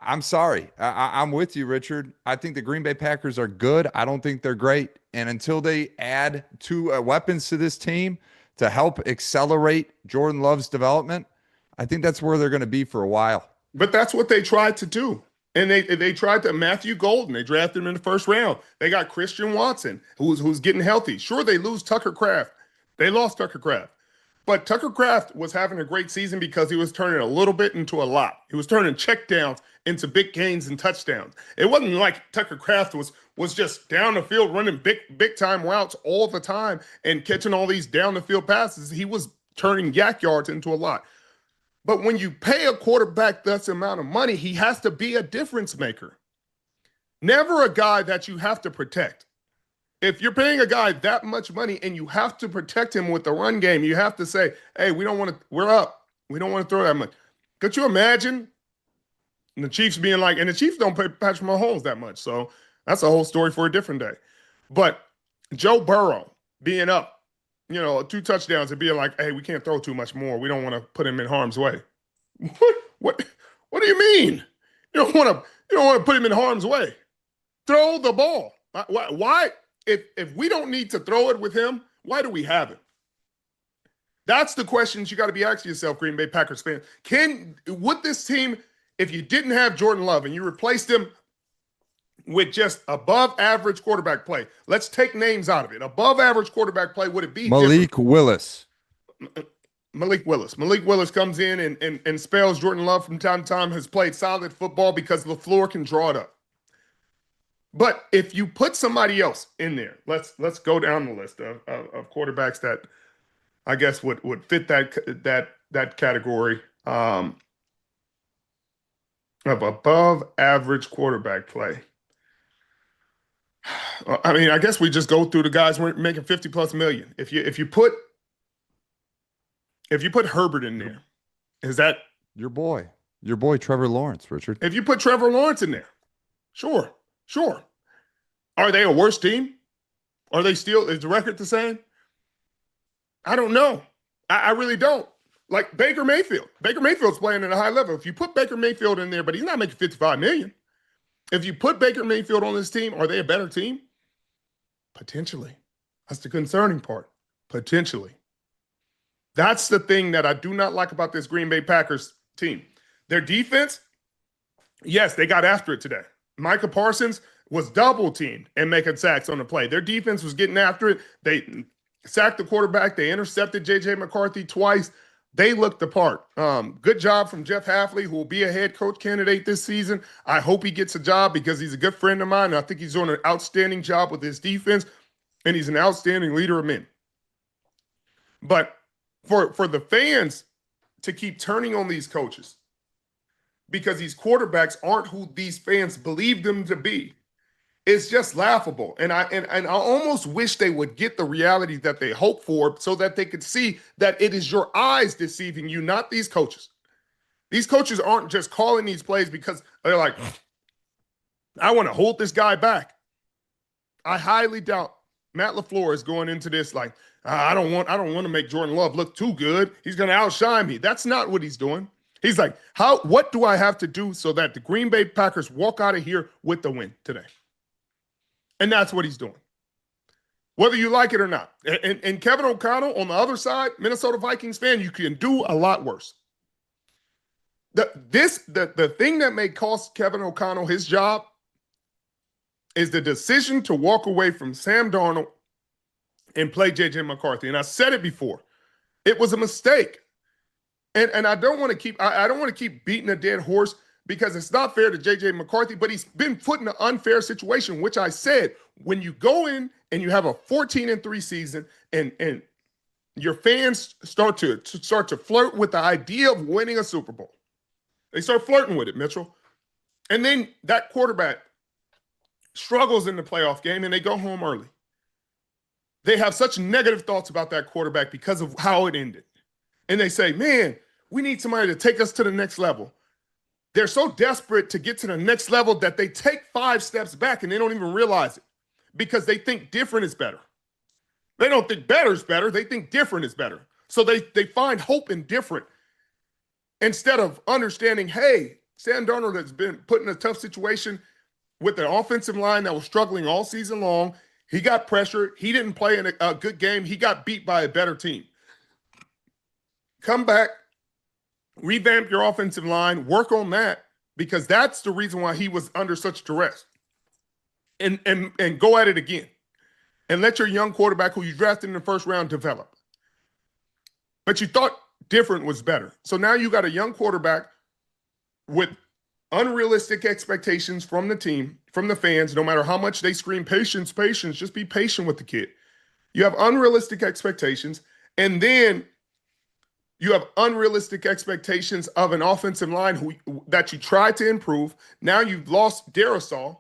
I'm sorry. I'm with you, Richard. I think the Green Bay Packers are good. I don't think they're great. And until they add two weapons to this team to help accelerate Jordan Love's development, I think that's where they're going to be for a while. But that's what they tried to do. And they tried to Matthew Golden. They drafted him in the first round. They got Christian Watson, who's getting healthy. Sure, they lose Tucker Kraft. They lost Tucker Kraft. But Tucker Kraft was having a great season because he was turning a little bit into a lot. He was turning checkdowns into big gains and touchdowns. It wasn't like Tucker Kraft was just down the field running big time routes all the time and catching all these down the field passes. He was turning yak yards into a lot. But when you pay a quarterback that amount of money, he has to be a difference maker. Never a guy that you have to protect. If you're paying a guy that much money and you have to protect him with the run game, you have to say, hey, we're up. We don't want to throw that much. Could you imagine the Chiefs being like, and the Chiefs don't pay Patrick Mahomes that much. So that's a whole story for a different day. But Joe Burrow being up, 2 touchdowns and being like, hey, we can't throw too much more. We don't want to put him in harm's way. What do you mean? You don't want to put him in harm's way. Throw the ball. Why? If we don't need to throw it with him, why do we have it? That's the questions you got to be asking yourself, Green Bay Packers fans. Would this team, if you didn't have Jordan Love and you replaced him with just above average quarterback play, let's take names out of it. Above average quarterback play, would it be Malik Willis? Malik Willis comes in and spells Jordan Love from time to time, has played solid football because LaFleur can draw it up. But if you put somebody else in there, let's go down the list of quarterbacks that I guess would fit that category of above average quarterback play. I mean, I guess we just go through the guys making 50+ million. If you put Herbert in there, is that your boy Trevor Lawrence, Richard? If you put Trevor Lawrence in there, sure. Are they a worse team? Are they still, is the record the same? I don't know. I really don't. Like Baker Mayfield. Baker Mayfield's playing at a high level. If you put Baker Mayfield in there, but he's not making $55 million. If you put Baker Mayfield on this team, are they a better team? Potentially. That's the concerning part. Potentially. That's the thing that I do not like about this Green Bay Packers team. Their defense, yes, they got after it today. Micah Parsons was double teamed and making sacks on the play. Their defense was getting after it. They sacked the quarterback. They intercepted JJ McCarthy twice. They looked the part. Good job from Jeff Hafley, who will be a head coach candidate this season. I hope he gets a job because he's a good friend of mine. And I think he's doing an outstanding job with his defense, and he's an outstanding leader of men. But for the fans to keep turning on these coaches because these quarterbacks aren't who these fans believe them to be, it's just laughable. And I almost wish they would get the reality that they hope for so that they could see that it is your eyes deceiving you, not these coaches. These coaches aren't just calling these plays because they're like, I want to hold this guy back. I highly doubt Matt LaFleur is going into this like, I don't want to make Jordan Love look too good. He's going to outshine me. That's not what he's doing. He's like, what do I have to do so that the Green Bay Packers walk out of here with the win today? And that's what he's doing, whether you like it or not. And Kevin O'Connell on the other side, Minnesota Vikings fan, you can do a lot worse. The thing that may cost Kevin O'Connell his job is the decision to walk away from Sam Darnold and play JJ McCarthy. And I said it before. It was a mistake. And I don't want to keep beating a dead horse because it's not fair to JJ McCarthy, but he's been put in an unfair situation, which I said, when you go in and you have a 14-3 season and your fans start to flirt with the idea of winning a Super Bowl. They start flirting with it, Mitchell. And then that quarterback struggles in the playoff game and they go home early. They have such negative thoughts about that quarterback because of how it ended. And they say, man, we need somebody to take us to the next level. They're so desperate to get to the next level that they take 5 steps back and they don't even realize it because they think different is better. They don't think better is better. They think different is better. So they find hope in different instead of understanding, hey, Sam Darnold has been put in a tough situation with an offensive line that was struggling all season long. He got pressure. He didn't play in a good game. He got beat by a better team. Come back, revamp your offensive line, work on that, because that's the reason why he was under such duress. And go at it again. And let your young quarterback who you drafted in the first round develop. But you thought different was better. So now you got a young quarterback with unrealistic expectations from the team, from the fans, no matter how much they scream, patience, patience, just be patient with the kid. You have unrealistic expectations, and then you have unrealistic expectations of an offensive line that you tried to improve. Now you've lost Darrisaw,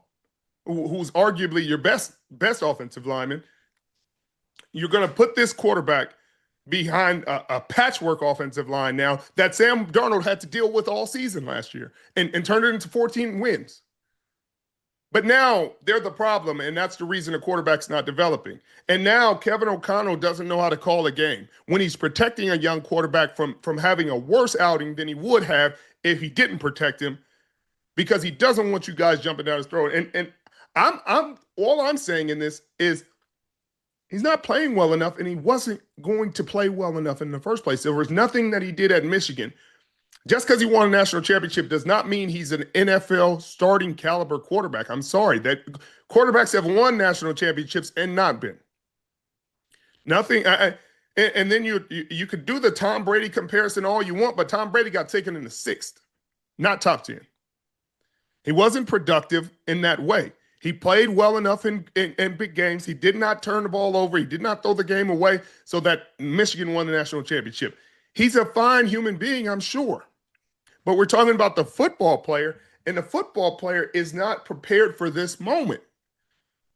who's arguably your best offensive lineman. You're going to put this quarterback behind a patchwork offensive line now that Sam Darnold had to deal with all season last year and turn it into 14 wins. But now they're the problem, and that's the reason the quarterback's not developing. And now Kevin O'Connell doesn't know how to call a game when he's protecting a young quarterback from having a worse outing than he would have if he didn't protect him, because he doesn't want you guys jumping down his throat. And I'm all I'm saying in this is he's not playing well enough, and he wasn't going to play well enough in the first place. There was nothing that he did at Michigan. Just because he won a national championship does not mean he's an NFL starting caliber quarterback. I'm sorry. That quarterbacks have won national championships and not been. Nothing. And then you could do the Tom Brady comparison all you want, but Tom Brady got taken in the 6th, not top 10. He wasn't productive in that way. He played well enough in big games. He did not turn the ball over. He did not throw the game away so that Michigan won the national championship. He's a fine human being, I'm sure. But we're talking about the football player, and the football player is not prepared for this moment.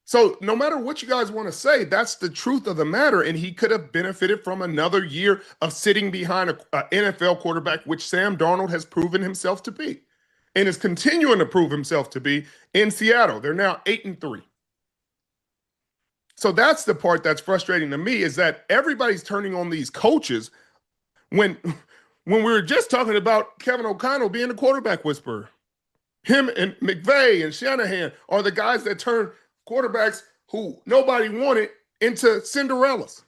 So no matter what you guys want to say, that's the truth of the matter, and he could have benefited from another year of sitting behind an NFL quarterback, which Sam Darnold has proven himself to be and is continuing to prove himself to be in Seattle. They're now 8-3. So that's the part that's frustrating to me, is that everybody's turning on these coaches when we were just talking about Kevin O'Connell being a quarterback whisperer. Him and McVay and Shanahan are the guys that turn quarterbacks who nobody wanted into Cinderellas.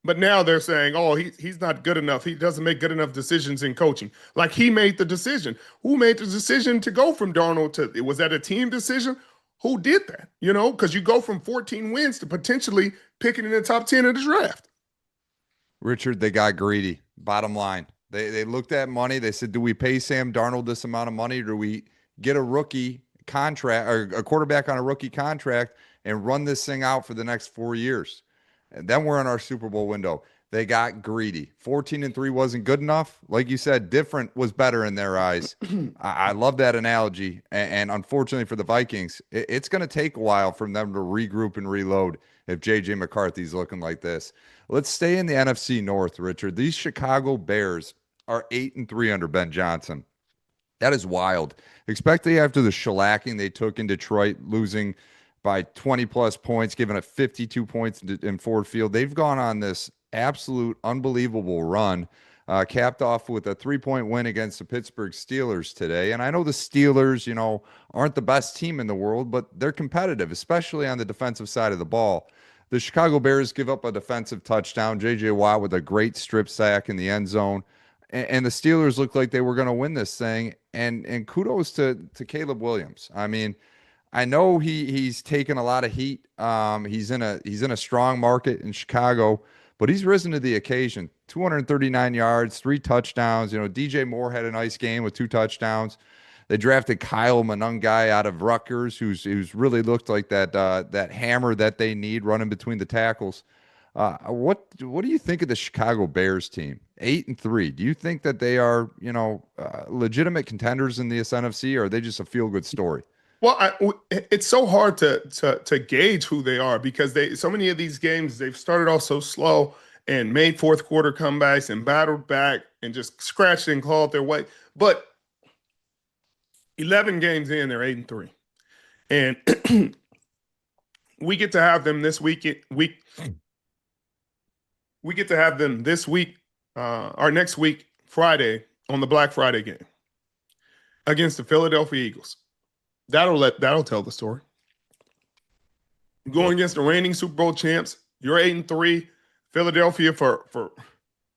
But now they're saying, oh, he's not good enough. He doesn't make good enough decisions in coaching. Like, he made the decision. Who made the decision to go from Darnold to, was that a team decision? Who did that? You know, because you go from 14 wins to potentially picking in the top 10 of the draft. Richard, they got greedy. Bottom line. They looked at money. They said, do we pay Sam Darnold this amount of money, or do we get a rookie contract or a quarterback on a rookie contract and run this thing out for the next 4 years? And then we're in our Super Bowl window. They got greedy. 14-3 wasn't good enough. Like you said, different was better in their eyes. I love that analogy. And unfortunately for the Vikings, it's going to take a while for them to regroup and reload if JJ McCarthy's looking like this. Let's stay in the NFC North, Richard. These Chicago Bears are 8-3 under Ben Johnson. That is wild, especially after the shellacking they took in Detroit, losing by 20-plus points, giving it 52 points in Ford Field. They've gone on this absolute unbelievable run, capped off with a 3-point win against the Pittsburgh Steelers today. And I know the Steelers, aren't the best team in the world, but they're competitive, especially on the defensive side of the ball. The Chicago Bears give up a defensive touchdown. J.J. Watt with a great strip sack in the end zone. And the Steelers looked like they were going to win this thing. And kudos to Caleb Williams. I mean, I know he's taken a lot of heat. He's in a strong market in Chicago, but he's risen to the occasion. 239 yards, 3 touchdowns. DJ Moore had a nice game with 2 touchdowns. They drafted Kyle Monangai out of Rutgers, who's really looked like that hammer that they need running between the tackles. What do you think of the Chicago Bears team? 8-3. Do you think that they are legitimate contenders in the NFC, or are they just a feel good story? Well, it's so hard to gauge who they are, because so many of these games, they've started off so slow and made fourth quarter comebacks and battled back and just scratched and clawed their way. But 11 games in, they're 8-3. And we get to have them this week. We get to have them this week, or next week, Friday, on the Black Friday game. against the Philadelphia Eagles. That'll tell the story. Going against the reigning Super Bowl champs, you're 8-3. Philadelphia for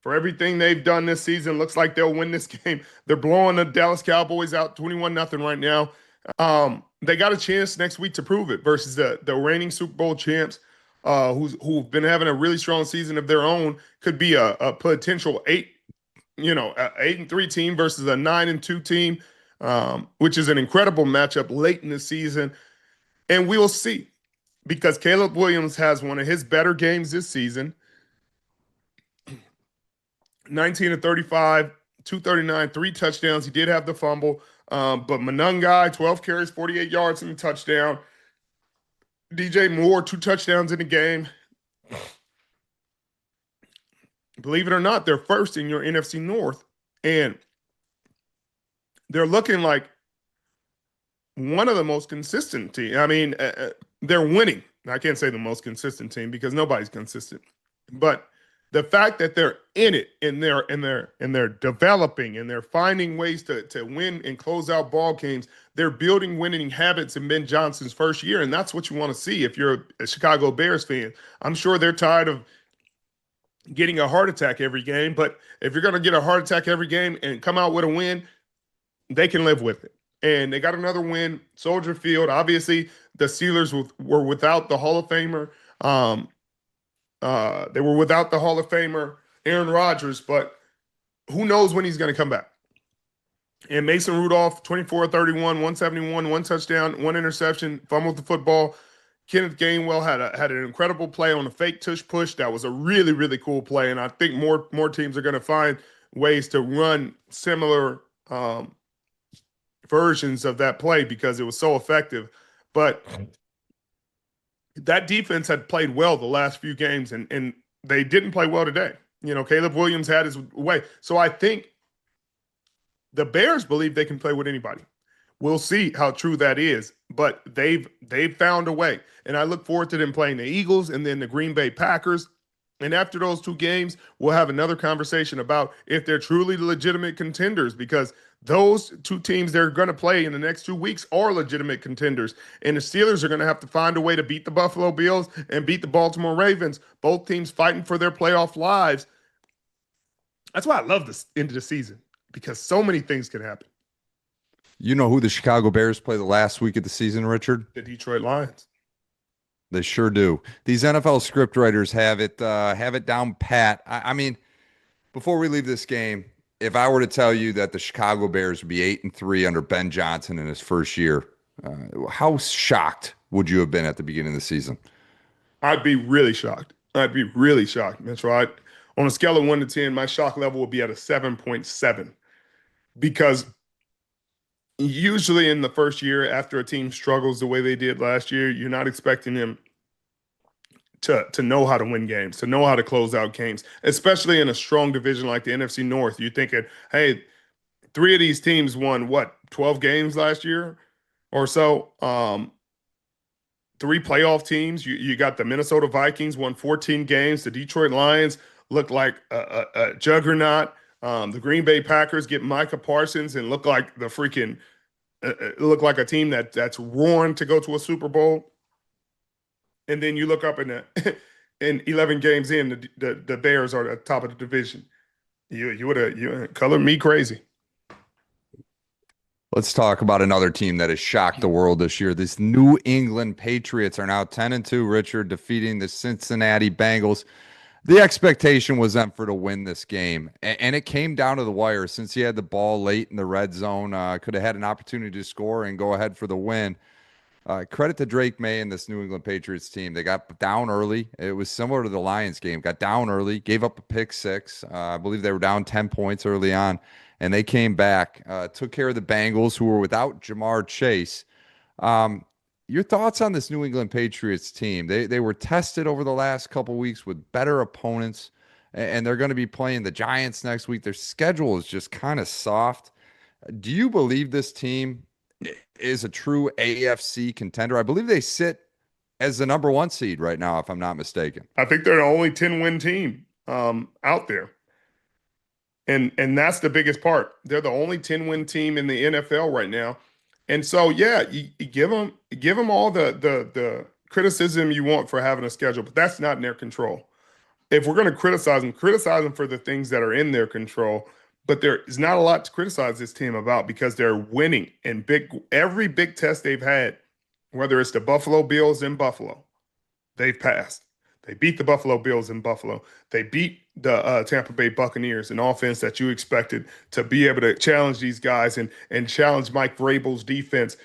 everything they've done this season, looks like they'll win this game. They're blowing the Dallas Cowboys out 21-0 right now. They got a chance next week to prove it versus the reigning Super Bowl champs, who've been having a really strong season of their own. Could be a potential 8-3 team versus a 9-2 team, which is an incredible matchup late in the season. And we'll see, because Caleb Williams has one of his better games this season. 19-35, 239, 3 touchdowns. He did have the fumble, but Monangai, 12 carries, 48 yards in the touchdown. DJ Moore, 2 touchdowns in the game. Believe it or not, they're first in your NFC North, and they're looking like one of the most consistent teams. I mean, they're winning. I can't say the most consistent team because nobody's consistent, but the fact that they're in it and they're developing and they're finding ways to win and close out ball games, they're building winning habits in Ben Johnson's first year, and that's what you want to see if you're a Chicago Bears fan. I'm sure they're tired of getting a heart attack every game, but if you're going to get a heart attack every game and come out with a win, they can live with it. And they got another win, Soldier Field. Obviously, the Steelers were without the Hall of Famer. They were without the Hall of Famer Aaron Rodgers, but who knows when he's going to come back. And Mason Rudolph, 24-31, 171, 1 touchdown, 1 interception, fumbled the football. Kenneth Gainwell had an incredible play on a fake tush push. That was a really, really cool play, and I think more teams are going to find ways to run similar versions of that play because it was so effective. But that defense had played well the last few games, and they didn't play well today. Caleb Williams had his way. So I think the Bears believe they can play with anybody. We'll see how true that is, but they've found a way. And I look forward to them playing the Eagles and then the Green Bay Packers. And after those 2 games, we'll have another conversation about if they're truly legitimate contenders, because those 2 teams they're going to play in the next 2 weeks are legitimate contenders. And the Steelers are going to have to find a way to beat the Buffalo Bills and beat the Baltimore Ravens, both teams fighting for their playoff lives. That's why I love this end of the season, because so many things can happen. You know who the Chicago Bears play the last week of the season, Richard? The Detroit Lions. They sure do. These NFL script writers have it down pat. I mean, before we leave this game, if I were to tell you that the Chicago Bears would be 8-3 under Ben Johnson in his first year, how shocked would you have been at the beginning of the season? I'd be really shocked. Mitchell. On a scale of 1 to 10, my shock level would be at a 7.7, because usually in the first year after a team struggles the way they did last year, you're not expecting them to know how to win games, to know how to close out games, especially in a strong division like the NFC North. You're thinking, hey, 3 of these teams won, 12 games last year or so? 3 playoff teams. You got the Minnesota Vikings won 14 games. The Detroit Lions looked like a juggernaut. The Green Bay Packers get Micah Parsons and look like the freaking look like a team that's roaring to go to a Super Bowl. And then you look up in 11 games in, the Bears are at the top of the division. You color me crazy. Let's talk about another team that has shocked the world this year. This New England Patriots are now 10-2, Richard, defeating the Cincinnati Bengals. The expectation was them to win this game, and it came down to the wire. Since he had the ball late in the red zone, could have had an opportunity to score and go ahead for the win. Credit to Drake Maye and this New England Patriots team. They got down early. It was similar to the Lions game. Got down early, gave up a pick 6. I believe they were down 10 points early on, and they came back, took care of the Bengals, who were without Jamar Chase. Your thoughts on this New England Patriots team? They were tested over the last couple weeks with better opponents, and they're going to be playing the Giants next week. Their schedule is just kind of soft. Do you believe this team is a true AFC contender? I believe they sit as the number 1 seed right now, if I'm not mistaken. I think they're the only 10-win team out there. And that's the biggest part. They're the only 10-win team in the NFL right now. And so yeah, you give them all the criticism you want for having a schedule, but that's not in their control. If we're going to criticize them for the things that are in their control. But there is not a lot to criticize this team about because they're winning in every big test they've had, whether it's the Buffalo Bills in Buffalo, they've passed. They beat the Buffalo Bills in Buffalo. They beat the Tampa Bay Buccaneers, an offense that you expected to be able to challenge these guys and challenge Mike Vrabel's defense.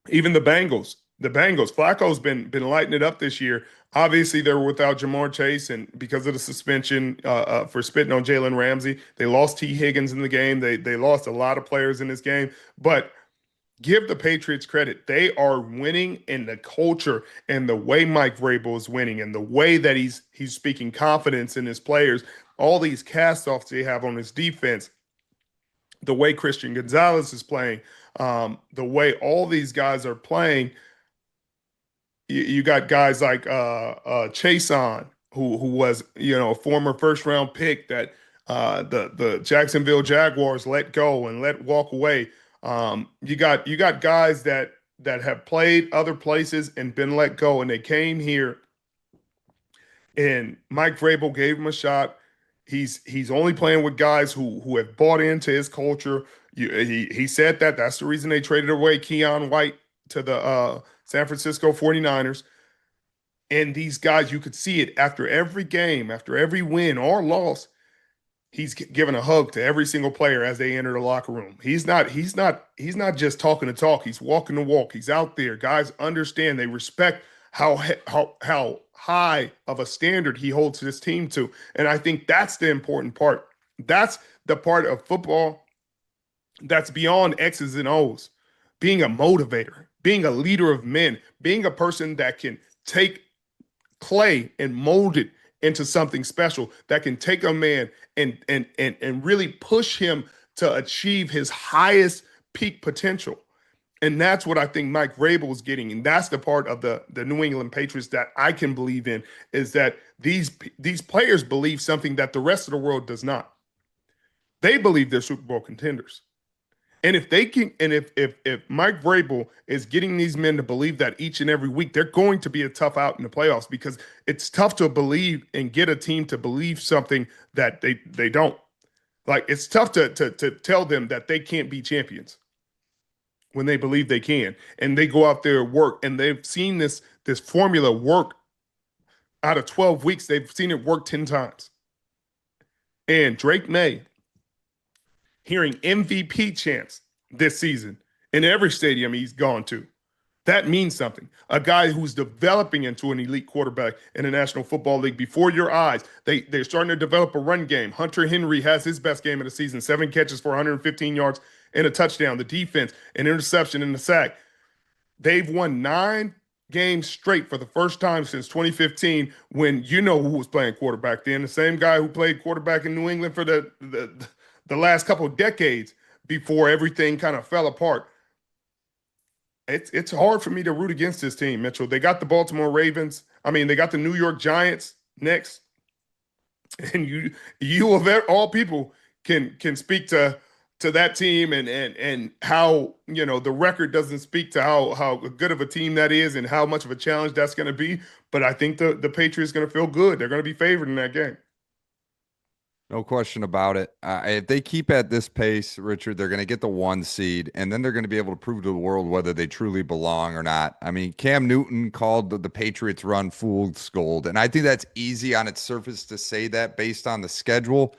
Even the Bengals. Flacco's been lighting it up this year. Obviously, they were without Jamar Chase, and because of the suspension for spitting on Jalen Ramsey, they lost T. Higgins in the game. They lost a lot of players in this game, but give the Patriots credit. They are winning in the culture and the way Mike Vrabel is winning and the way that he's speaking confidence in his players. All these cast-offs they have on his defense, the way Christian Gonzalez is playing, the way all these guys are playing. You got guys like Chason, who was a former first round pick that the Jacksonville Jaguars let go and let walk away. You got guys that have played other places and been let go, and they came here, and Mike Vrabel gave him a shot. He's only playing with guys who have bought into his culture. He said that's the reason they traded away Keon White to the San Francisco 49ers. And these guys, you could see it after every game, after every win or loss, he's giving a hug to every single player as they enter the locker room. He's not just talking the talk. He's walking the walk. He's out there. Guys understand, they respect how high of a standard he holds his team to. And I think that's the important part. That's the part of football that's beyond X's and O's. Being a motivator, being a leader of men, being a person that can take clay and mold it into something special, that can take a man and really push him to achieve his highest peak potential. And that's what I think Mike Vrabel is getting. And that's the part of the New England Patriots that I can believe in, is that these players believe something that the rest of the world does not. They believe they're Super Bowl contenders. And if they can, and if Mike Vrabel is getting these men to believe that each and every week, they're going to be a tough out in the playoffs, because it's tough to believe and get a team to believe something that they don't. Like, it's tough to tell them that they can't be champions when they believe they can, and they go out there and work, and they've seen this formula work. Out of 12 weeks, they've seen it work 10 times. And Drake Maye, hearing MVP chants this season in every stadium he's gone to, that means something. A guy who's developing into an elite quarterback in the National Football League before your eyes. They're starting to develop a run game. Hunter Henry has his best game of the season, 7 catches for 115 yards and a touchdown. The defense, an interception and a sack. They've won 9 games straight for the first time since 2015, when who was playing quarterback then. The same guy who played quarterback in New England for the last couple of decades before everything kind of fell apart. It's hard for me to root against this team, Mitchell. They got the Baltimore Ravens. They got the New York Giants next. And you of all people can speak to that team and how, the record doesn't speak to how good of a team that is and how much of a challenge that's going to be. But I think the Patriots going to feel good. They're going to be favored in that game. No question about it. If they keep at this pace, Richard, they're going to get the 1 seed, and then they're going to be able to prove to the world whether they truly belong or not. Cam Newton called the Patriots run fool's gold, and I think that's easy on its surface to say that based on the schedule.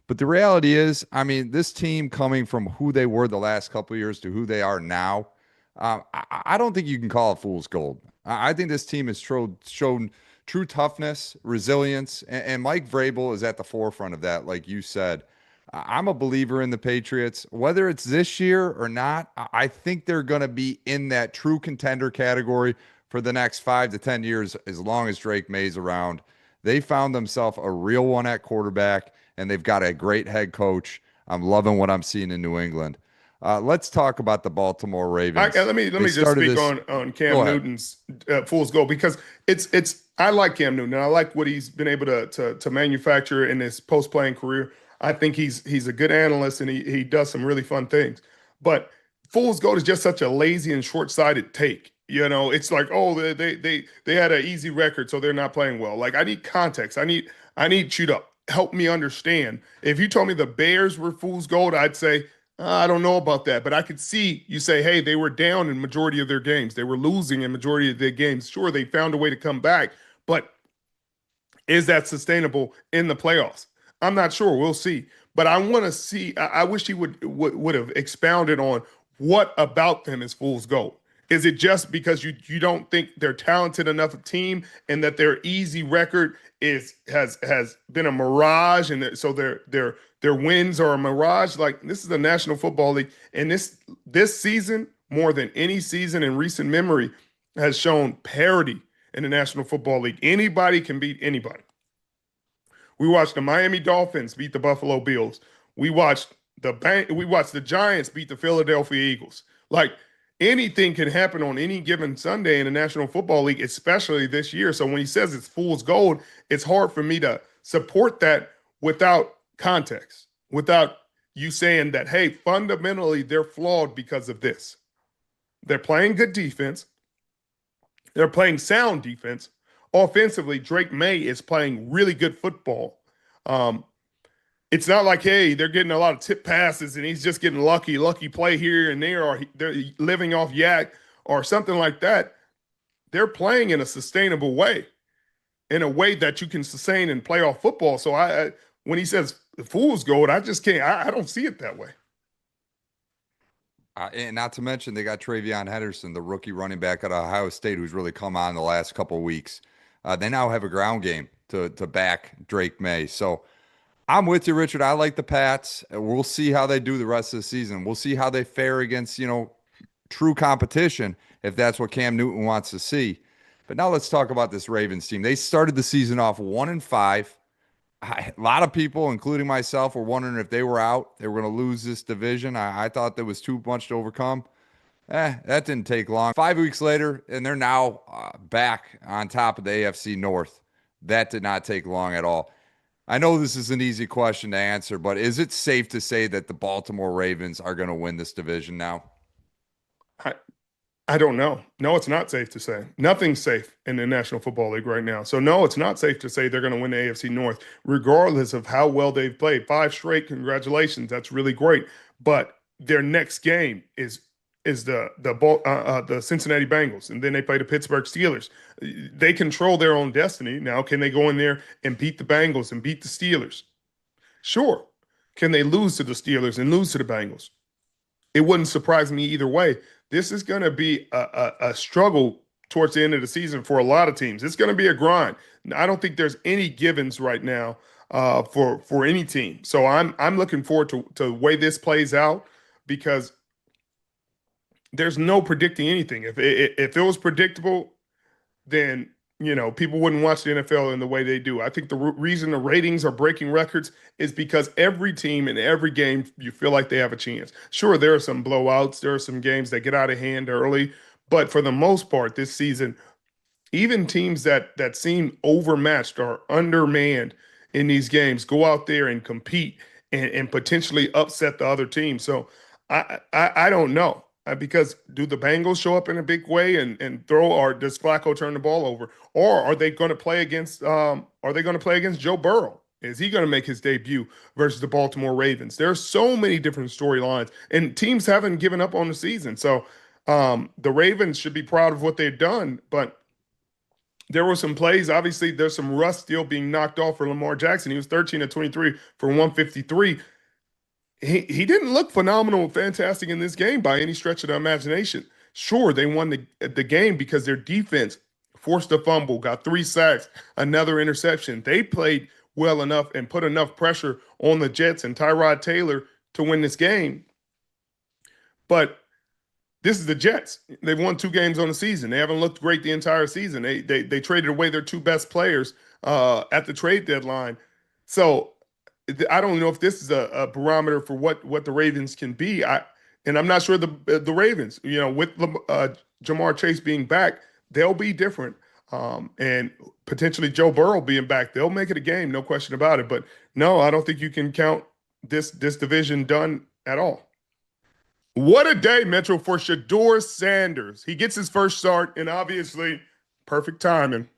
But the reality is, this team, coming from who they were the last couple of years to who they are now, I don't think you can call it fool's gold. I think this team has shown true toughness, resilience, and Mike Vrabel is at the forefront of that, like you said. I'm a believer in the Patriots. Whether it's this year or not, I think they're going to be in that true contender category for the next 5 to 10 years, as long as Drake Maye's around. They found themselves a real one at quarterback, and they've got a great head coach. I'm loving what I'm seeing in New England. Let's talk about the Baltimore Ravens. Let me just speak on Cam Newton's fool's gold, because I like Cam Newton, and I like what he's been able to manufacture in his post-playing career. I think he's a good analyst and he does some really fun things. But Fool's Gold is just such a lazy and short-sighted take. It's like, oh, they had an easy record, so they're not playing well. Like I need context. I need you to help me understand. If you told me the Bears were Fool's Gold, I'd say I don't know about that. But I could see you say, hey, they were down in majority of their games. They were losing in majority of their games. Sure, they found a way to come back, but is that sustainable in the playoffs? I'm not sure. We'll see. But I want to see. I wish he would have expounded on what about them is fool's gold. Is it just because you don't think they're talented enough a team and that their easy record has been a mirage and so their wins are a mirage? Like this is the National Football League and this season more than any season in recent memory has shown parity in the National Football League. Anybody can beat anybody. We watched the Miami Dolphins beat the Buffalo Bills. We watched the Giants beat the Philadelphia Eagles. Like anything can happen on any given Sunday in the National Football League, especially this year. So when he says it's fool's gold, it's hard for me to support that without context, without you saying that, hey, fundamentally they're flawed because of this. They're playing good defense. They're playing sound defense. Offensively, Drake Maye is playing really good football. It's not like, hey, they're getting a lot of tip passes and he's just getting lucky play here and there, or they're living off yak or something like that. They're playing in a sustainable way, in a way that you can sustain in playoff football. So when he says fool's gold, I just can't. I don't see it that way. And not to mention, they got Travion Henderson, the rookie running back at Ohio State, who's really come on the last couple of weeks. They now have a ground game to back Drake Maye. So I'm with you, Richard. I like the Pats. We'll see how they do the rest of the season. We'll see how they fare against, true competition, if that's what Cam Newton wants to see. But now let's talk about this Ravens team. They started the season off 1-5. A lot of people, including myself, were wondering if they were out. They were going to lose this division. I thought there was too much to overcome. That didn't take long. 5 weeks later, and they're now back on top of the AFC North. That did not take long at all. I know this is an easy question to answer, but is it safe to say that the Baltimore Ravens are going to win this division now? I don't know. No, it's not safe to say. Nothing's safe in the National Football League right now. So, no, it's not safe to say they're going to win the AFC North, regardless of how well they've played. 5 straight, congratulations. That's really great. But their next game is the Cincinnati Bengals, and then they play the Pittsburgh Steelers. They control their own destiny. Now, can they go in there and beat the Bengals and beat the Steelers? Sure. Can they lose to the Steelers and lose to the Bengals? It wouldn't surprise me either way. This is going to be a struggle towards the end of the season for a lot of teams. It's going to be a grind. I don't think there's any givens right now for any team. So I'm looking forward to the way this plays out because there's no predicting anything. If it was predictable, then people wouldn't watch the NFL in the way they do. I think the reason the ratings are breaking records is because every team in every game you feel like they have a chance. Sure, there are some blowouts, there are some games that get out of hand early, but for the most part this season, even teams that seem overmatched or undermanned in these games go out there and compete and potentially upset the other team. So I don't know. Because do the Bengals show up in a big way and throw, or does Flacco turn the ball over, or are they going to play against Joe Burrow? Is he going to make his debut versus the Baltimore Ravens? There's so many different storylines, and teams haven't given up on the season. So the Ravens should be proud of what they've done, but there were some plays. Obviously, there's some rust still being knocked off for Lamar Jackson. He was 13 of 23 for 153. He didn't look phenomenal, fantastic in this game by any stretch of the imagination. Sure, they won the game because their defense forced a fumble, got 3 sacks, another interception. They played well enough and put enough pressure on the Jets and Tyrod Taylor to win this game. But this is the Jets. They've won 2 games on the season. They haven't looked great the entire season. They traded away their 2 best players at the trade deadline. So I don't know if this is a barometer for what the Ravens can be. I'm not sure the Ravens, with Jamar Chase being back, they'll be different. And potentially Joe Burrow being back, they'll make it a game, no question about it. But no, I don't think you can count this division done at all. What a day, Metro, for Shedeur Sanders. He gets his first start, and obviously, perfect timing.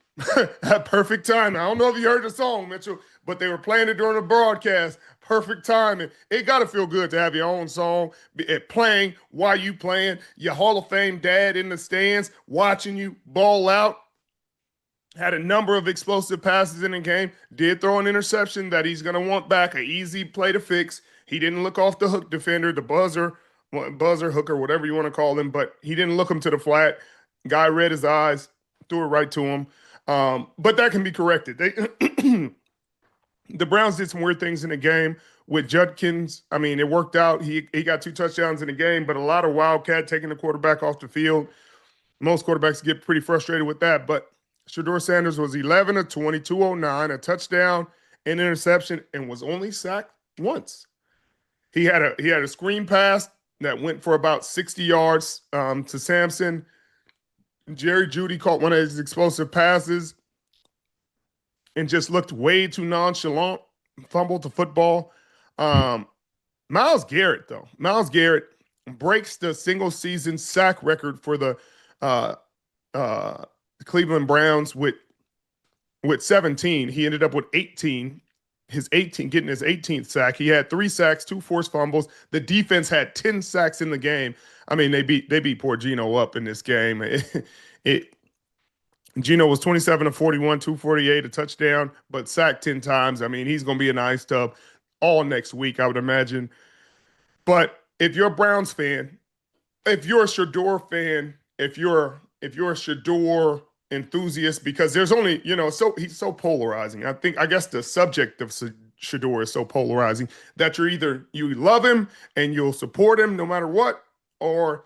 Perfect timing. I don't know if you heard the song, Mitchell, but they were playing it during the broadcast. Perfect timing. It got to feel good to have your own song playing while you playing. Your Hall of Fame dad in the stands watching you ball out. Had a number of explosive passes in the game. Did throw an interception that he's going to want back. An easy play to fix. He didn't look off the hook defender, the buzzer, hooker, whatever you want to call him, but he didn't look him to the flat. Guy read his eyes, threw it right to him. But that can be corrected. The Browns did some weird things in the game with Judkins. I mean, it worked out. He got 2 touchdowns in the game, but a lot of wildcat taking the quarterback off the field. Most quarterbacks get pretty frustrated with that, but Shedeur Sanders was 11 of 20, 209, a touchdown, an interception, and was only sacked once. He had a screen pass that went for about 60 yards to Sampson. Jerry Jeudy caught one of his explosive passes and just looked way too nonchalant, fumbled the football. Myles Garrett, though. Myles Garrett breaks the single-season sack record for the Cleveland Browns with 17. He ended up with 18. Getting his 18th sack. He had 3 sacks, 2 forced fumbles. The defense had 10 sacks in the game. I mean, they beat poor Geno up in this game. Geno was 27 of 41, 248, a touchdown, but sacked 10 times. I mean, he's going to be an ice tub all next week, I would imagine. But if you're a Browns fan, if you're a Shedeur fan, if you're a Shedeur enthusiast, because there's only, he's so polarizing. I guess the subject of Shedeur is so polarizing that you love him and you'll support him no matter what, or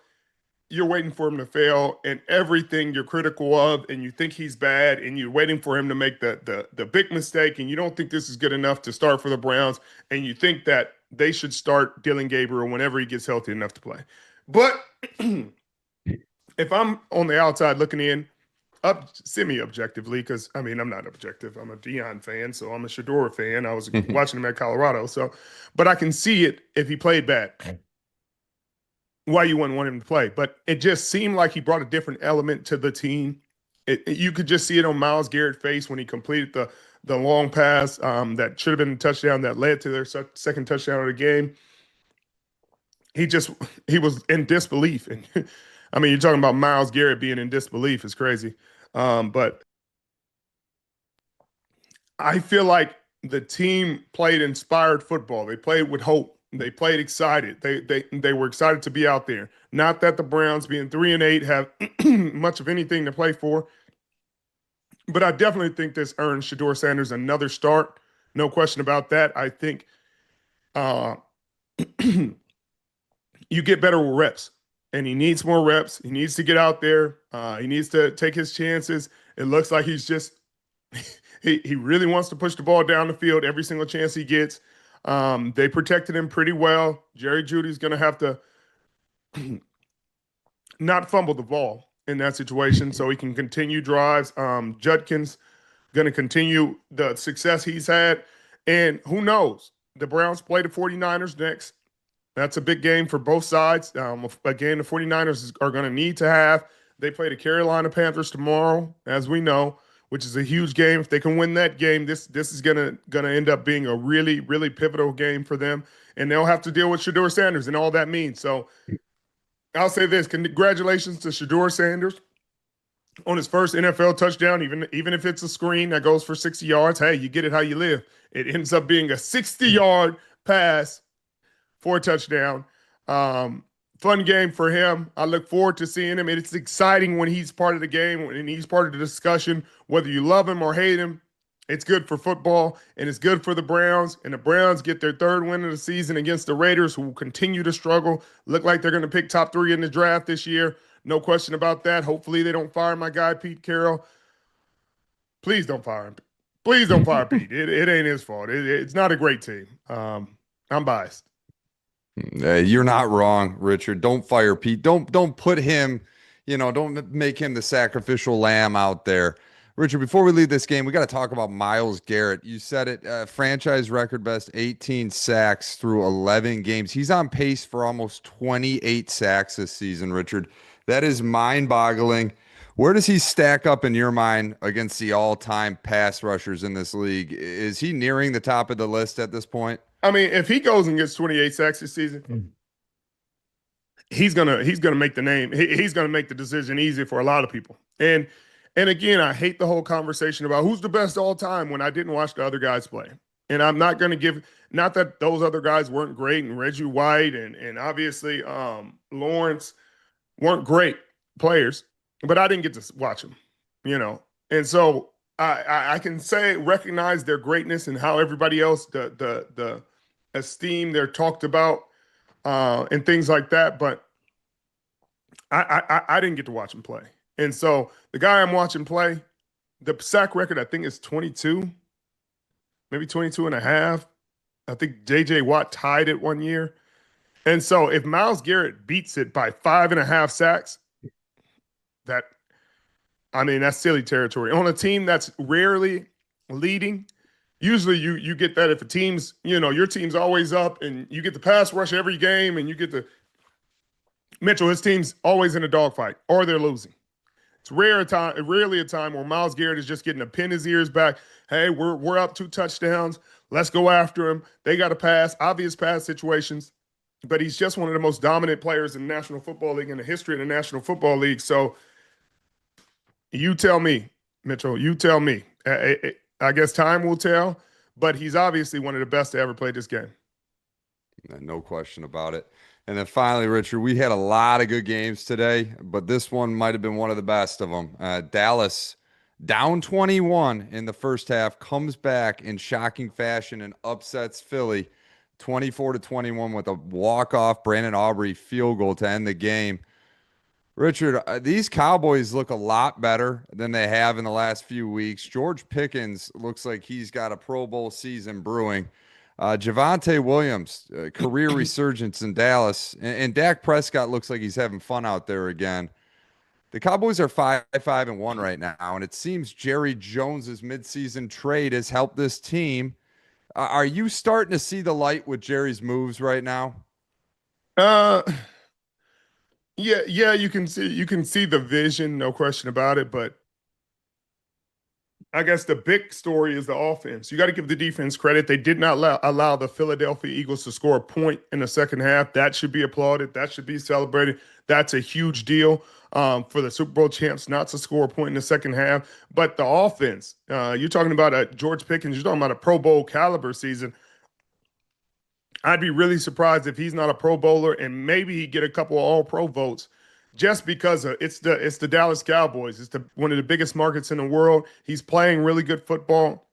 you're waiting for him to fail and everything you're critical of and you think he's bad and you're waiting for him to make the big mistake and you don't think this is good enough to start for the Browns and you think that they should start Dylan Gabriel whenever he gets healthy enough to play. But if I'm on the outside looking in, semi-objectively, because, I mean, I'm not objective. I'm a Deion fan, so I'm a Shedeur fan. I was watching him at Colorado. But I can see it if he played bad, why you wouldn't want him to play. But it just seemed like he brought a different element to the team. You could just see it on Myles Garrett's face when he completed the long pass that should have been a touchdown that led to their second touchdown of the game. He was in disbelief. And I mean, you're talking about Myles Garrett being in disbelief is crazy. But I feel like the team played inspired football. They played with hope. They played excited. They were excited to be out there. Not that the Browns, being 3-8, have much of anything to play for. But I definitely think this earns Shedeur Sanders another start. No question about that. I think you get better with reps. And he needs more reps. He needs to get out there. He needs to take his chances. It looks like he's just he really wants to push the ball down the field every single chance he gets. They protected him pretty well. Jerry Jeudy's going to have to not fumble the ball in that situation so he can continue drives. Judkins going to continue the success he's had. And who knows? The Browns play the 49ers next. That's a big game for both sides. A game the 49ers are going to need to have. They play the Carolina Panthers tomorrow, as we know, which is a huge game. If they can win that game, this is gonna end up being a really, really pivotal game for them. And they'll have to deal with Shedeur Sanders and all that means. So I'll say this. Congratulations to Shedeur Sanders on his first NFL touchdown, even if it's a screen that goes for 60 yards. Hey, you get it how you live. It ends up being a 60-yard pass for a touchdown. Fun game for him. I look forward to seeing him. It's exciting when he's part of the game and he's part of the discussion. Whether you love him or hate him, it's good for football and it's good for the Browns. And the Browns get their 3rd win of the season against the Raiders, who will continue to struggle. Look like they're going to pick top 3 in the draft this year. No question about that. Hopefully they don't fire my guy, Pete Carroll. Please don't fire him. Please don't fire Pete. It ain't his fault. It's not a great team. I'm biased. You're not wrong, Richard. Don't fire Pete. Don't put him, don't make him the sacrificial lamb out there. Richard, before we leave this game, we got to talk about Myles Garrett. You said it, franchise record best 18 sacks through 11 games. He's on pace for almost 28 sacks this season, Richard. That is mind-boggling. Where does he stack up in your mind against the all-time pass rushers in this league? Is he nearing the top of the list at this point? I mean, if he goes and gets 28 sacks this season, he's gonna make the name. He's gonna make the decision easy for a lot of people. And again, I hate the whole conversation about who's the best all time when I didn't watch the other guys play. And I'm not gonna give, not that those other guys weren't great, and Reggie White and obviously Lawrence weren't great players, but I didn't get to watch them, you know. And so I can say recognize their greatness and how everybody else the esteem they're talked about and things like that. But I didn't get to watch him play. And so the guy I'm watching play, the sack record, I think is 22, maybe 22 and a half. I think JJ Watt tied it one year. And so if Myles Garrett beats it by 5.5 sacks, that's silly territory. On a team that's rarely leading, usually you get that if a team's, your team's always up and you get the pass rush every game and you get the Mitchell, his team's always in a dogfight or they're losing. It's rarely a time where Myles Garrett is just getting to pin his ears back. Hey, we're up 2 touchdowns. Let's go after him. They got to pass, obvious pass situations. But he's just one of the most dominant players in the National Football League, in the history of the National Football League. So you tell me, Mitchell, you tell me. I guess time will tell, but he's obviously one of the best to ever play this game. No question about it. And then finally, Richard, we had a lot of good games today, but this one might have been one of the best of them. Dallas, down 21 in the first half, comes back in shocking fashion and upsets Philly 24-21 with a walk-off Brandon Aubrey field goal to end the game. Richard, these Cowboys look a lot better than they have in the last few weeks. George Pickens looks like he's got a Pro Bowl season brewing. Javonte Williams, career resurgence in Dallas, and Dak Prescott looks like he's having fun out there again. The Cowboys are 5-5-1 right now, and it seems Jerry Jones's midseason trade has helped this team. Are you starting to see the light with Jerry's moves right now? Yeah, you can see the vision, no question about it. But I guess the big story is the offense. You got to give the defense credit. They did not allow the Philadelphia Eagles to score a point in the second half. That should be applauded. That should be celebrated. That's a huge deal for the Super Bowl champs not to score a point in the second half. But the offense, you're talking about George Pickens. You're talking about a Pro Bowl caliber season. I'd be really surprised if he's not a Pro Bowler and maybe he get a couple of All-Pro votes just because it's the Dallas Cowboys. It's one of the biggest markets in the world. He's playing really good football.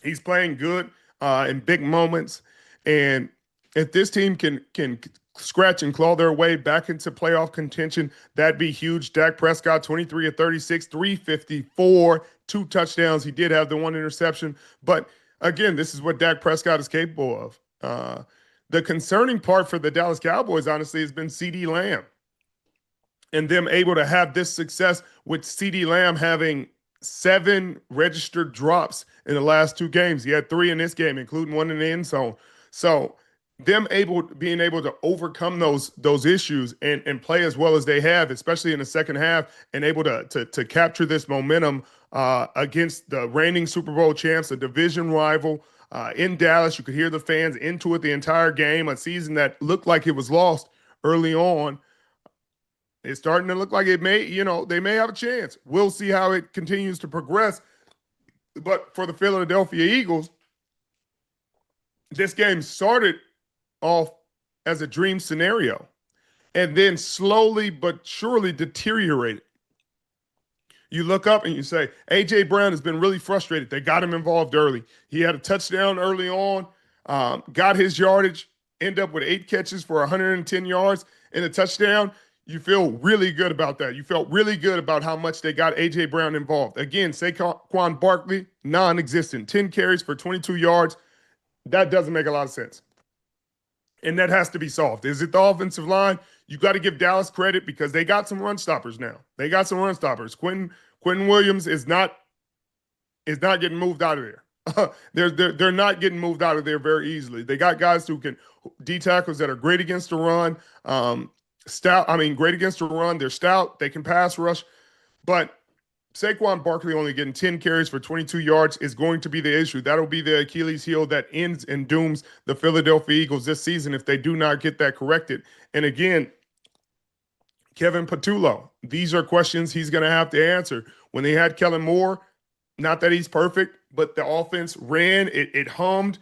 He's playing good in big moments. And if this team can scratch and claw their way back into playoff contention, that'd be huge. Dak Prescott, 23 of 36, 354, 2 touchdowns. He did have the 1 interception. But again, this is what Dak Prescott is capable of. The concerning part for the Dallas Cowboys, honestly, has been CeeDee Lamb and them able to have this success with CeeDee Lamb having 7 registered drops in the last 2 games. He had 3 in this game, including 1 in the end zone. So them being able to overcome those issues and play as well as they have, especially in the second half, and able to capture this momentum against the reigning Super Bowl champs, a division rival. In Dallas, you could hear the fans into it the entire game, a season that looked like it was lost early on. It's starting to look like they may have a chance. We'll see how it continues to progress. But for the Philadelphia Eagles, this game started off as a dream scenario and then slowly but surely deteriorated. You look up and you say, A.J. Brown has been really frustrated. They got him involved early. He had a touchdown early on, got his yardage, end up with 8 catches for 110 yards and a touchdown. You feel really good about that. You felt really good about how much they got A.J. Brown involved. Again, Saquon Barkley, non-existent, 10 carries for 22 yards. That doesn't make a lot of sense. And that has to be solved. Is it the offensive line? You got to give Dallas credit because they got some run stoppers now. They got some run stoppers. Quentin Quentin Williams is not getting moved out of there. They're not getting moved out of there very easily. They got guys who can D tackles that are great against the run. Stout. I mean, great against the run. They're stout. They can pass rush, but Saquon Barkley only getting 10 carries for 22 yards is going to be the issue. That'll be the Achilles heel that ends and dooms the Philadelphia Eagles this season if they do not get that corrected. And again, Kevin Patullo, these are questions he's going to have to answer. When they had Kellen Moore, not that he's perfect, but the offense ran, it hummed.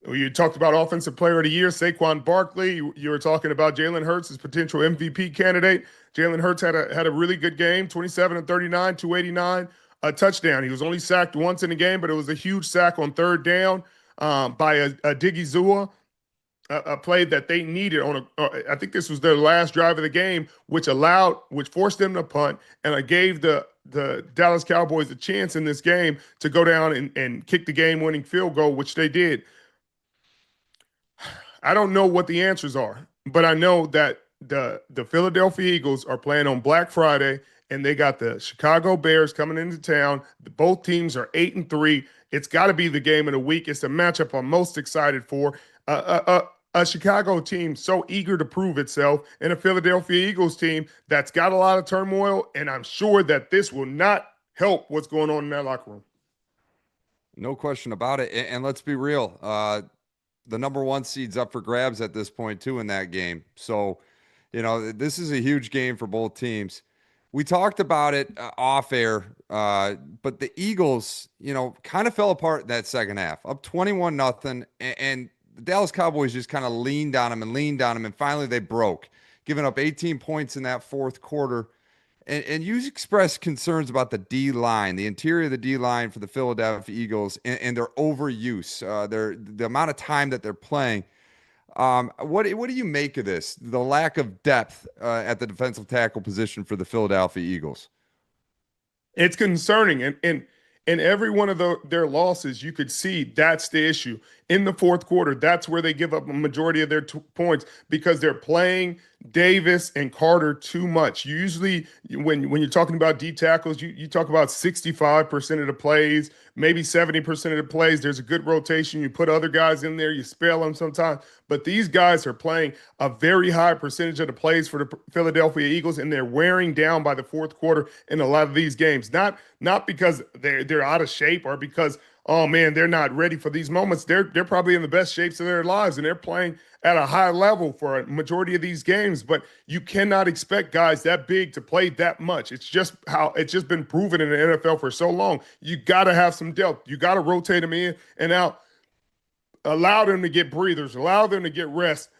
You talked about Offensive Player of the Year, Saquon Barkley. You were talking about Jalen Hurts as potential MVP candidate. Jalen Hurts had a really good game, 27 of 39, 289, a touchdown. He was only sacked once in the game, but it was a huge sack on third down by a Diggy Zua, a play that they needed on I think this was their last drive of the game, which forced them to punt, and it gave the Dallas Cowboys a chance in this game to go down and kick the game-winning field goal, which they did. I don't know what the answers are, but I know that the Philadelphia Eagles are playing on Black Friday, and they got the Chicago Bears coming into town. Both teams are 8-3. It's got to be the game of the week. It's the matchup I'm most excited for. A Chicago team so eager to prove itself, and a Philadelphia Eagles team that's got a lot of turmoil, and I'm sure that this will not help what's going on in that locker room. No question about it. And let's be real. The number 1 seed's up for grabs at this point too in that game. So, this is a huge game for both teams. We talked about it off air, but the Eagles, kind of fell apart in that second half, up 21-0, and the Dallas Cowboys just kind of leaned on them, and finally they broke, giving up 18 points in that fourth quarter. And you expressed concerns about the D-line, the interior of the D-line for the Philadelphia Eagles, and their overuse, the amount of time that they're playing. What do you make of this, the lack of depth at the defensive tackle position for the Philadelphia Eagles? It's concerning, and every one of their losses, you could see that's the issue. In the fourth quarter, that's where they give up a majority of their points because they're playing Davis and Carter too much. Usually, when you're talking about D tackles, you talk about 65% of the plays, maybe 70% of the plays. There's a good rotation. You put other guys in there, you spell them sometimes. But these guys are playing a very high percentage of the plays for the Philadelphia Eagles, and they're wearing down by the fourth quarter in a lot of these games. Not because they're out of shape or because, oh man, they're not ready for these moments. They're probably in the best shapes of their lives, and they're playing at a high level for a majority of these games. But you cannot expect guys that big to play that much. It's just been proven in the NFL for so long. You got to have some depth. You got to rotate them in and out. Allow them to get breathers. Allow them to get rest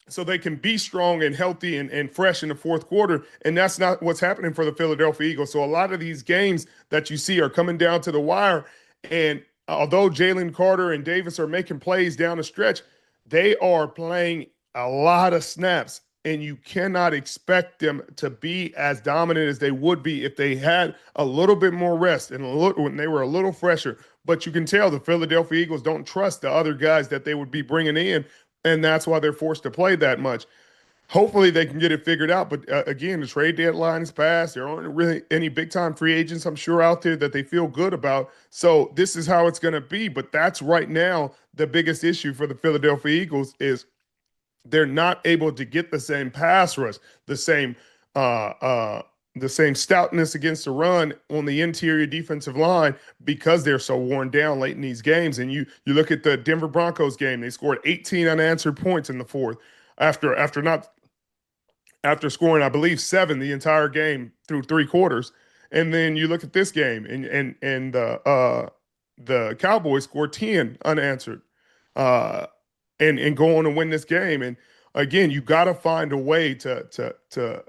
so they can be strong and healthy and fresh in the fourth quarter. And that's not what's happening for the Philadelphia Eagles. So a lot of these games that you see are coming down to the wire. And although Jalen Carter and Davis are making plays down the stretch, they are playing a lot of snaps. And you cannot expect them to be as dominant as they would be if they had a little bit more rest and when they were a little fresher. But you can tell the Philadelphia Eagles don't trust the other guys that they would be bringing in, and that's why they're forced to play that much. Hopefully they can get it figured out. But again, the trade deadline is passed. There aren't really any big-time free agents, I'm sure, out there that they feel good about. So this is how it's going to be. But that's right now the biggest issue for the Philadelphia Eagles is they're not able to get the same pass rush, the same stoutness against the run on the interior defensive line because they're so worn down late in these games. And you look at the Denver Broncos game, they scored 18 unanswered points in the fourth after scoring, I believe, 7 the entire game through 3 quarters. And then you look at this game and the Cowboys scored 10 unanswered. And go on and win this game. And again, you got to find a way to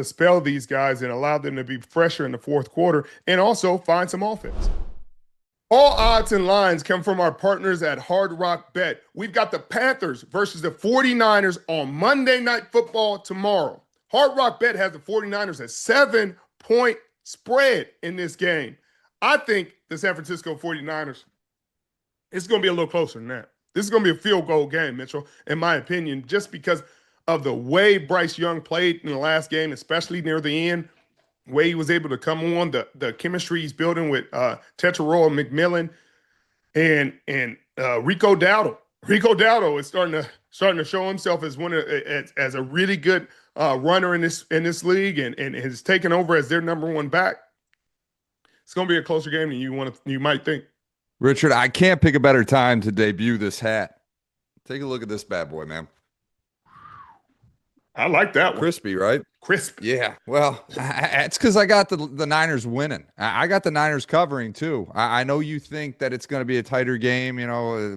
spell these guys and allow them to be fresher in the fourth quarter and also find some offense. All odds and lines come from our partners at Hard Rock Bet. We've got the Panthers versus the 49ers on Monday Night Football tomorrow. Hard Rock Bet has the 49ers at 7-point spread in this game. I think the San Francisco 49ers, it's going to be a little closer than that. This is going to be a field goal game, Mitchell, in my opinion, just because of the way Bryce Young played in the last game, especially near the end. way he was able to come on, the chemistry he's building with Tetairoa McMillan and Rico Dowdle. Rico Dowdle is starting to show himself as as a really good runner in this league, and has taken over as their number one back. It's going to be a closer game than you might think. Richard, I can't pick a better time to debut this hat. Take a look at this bad boy, man. I like that one. Crispy, right? Crisp. Yeah. Well, it's because I got the Niners winning. I got the Niners covering too. I know you think that it's going to be a tighter game,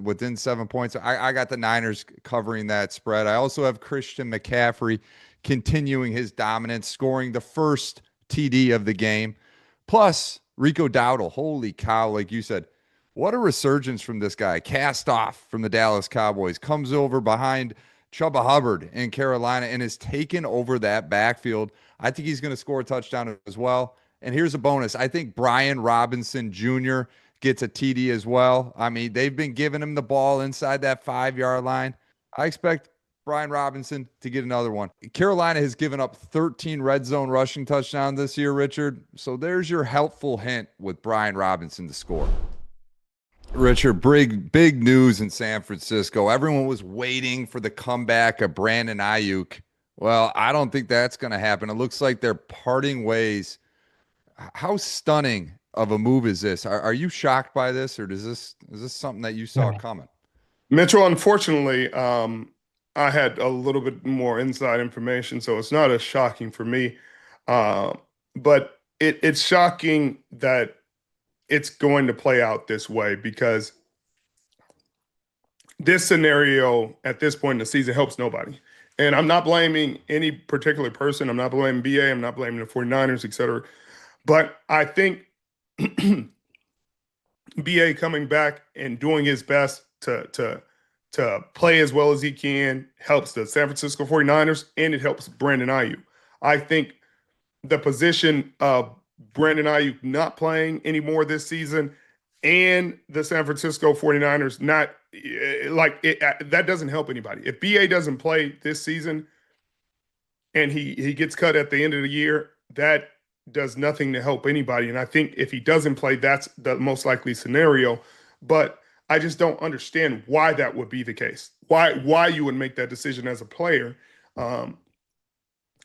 within 7 points. I got the Niners covering that spread. I also have Christian McCaffrey continuing his dominance, scoring the first TD of the game. Plus, Rico Dowdle. Holy cow, like you said. What a resurgence from this guy. Cast off from the Dallas Cowboys. Comes over behind Chuba Hubbard in Carolina and has taken over that backfield. I think he's going to score a touchdown as well. And here's a bonus. I think Brian Robinson Jr. gets a TD as well. I mean, they've been giving him the ball inside that 5-yard line. I expect Brian Robinson to get another one. Carolina has given up 13 red zone rushing touchdowns this year, Richard. So there's your helpful hint with Brian Robinson to score. Richard, big news in San Francisco. Everyone was waiting for the comeback of Brandon Ayuk. Well, I don't think that's going to happen. It looks like they're parting ways. How stunning of a move is this? Are you shocked by this, or is this something that you saw coming? Mitchell, unfortunately, I had a little bit more inside information, so it's not as shocking for me. But it's shocking that it's going to play out this way, because this scenario at this point in the season helps nobody. And I'm not blaming any particular person. I'm not blaming BA. I'm not blaming the 49ers, et cetera. But I think BA coming back and doing his best to play as well as he can helps the San Francisco 49ers, and it helps Brandon Ayuk. I think the position of Brandon Ayuk not playing anymore this season and the San Francisco 49ers not that doesn't help anybody. If BA doesn't play this season and he gets cut at the end of the year, that does nothing to help anybody. And I think if he doesn't play, that's the most likely scenario. But I just don't understand why that would be the case. Why you would make that decision as a player.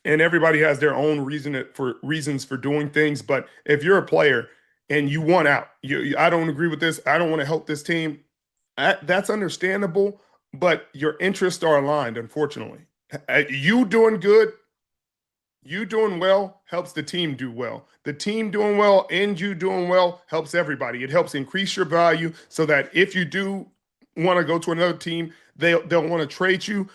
And everybody has their own reasons for doing things. But if you're a player and you want out, I don't agree with this, I don't want to help this team, that's understandable, but your interests are aligned, unfortunately. You doing good, you doing well helps the team do well. The team doing well and you doing well helps everybody. It helps increase your value so that if you do want to go to another team, they'll want to trade you.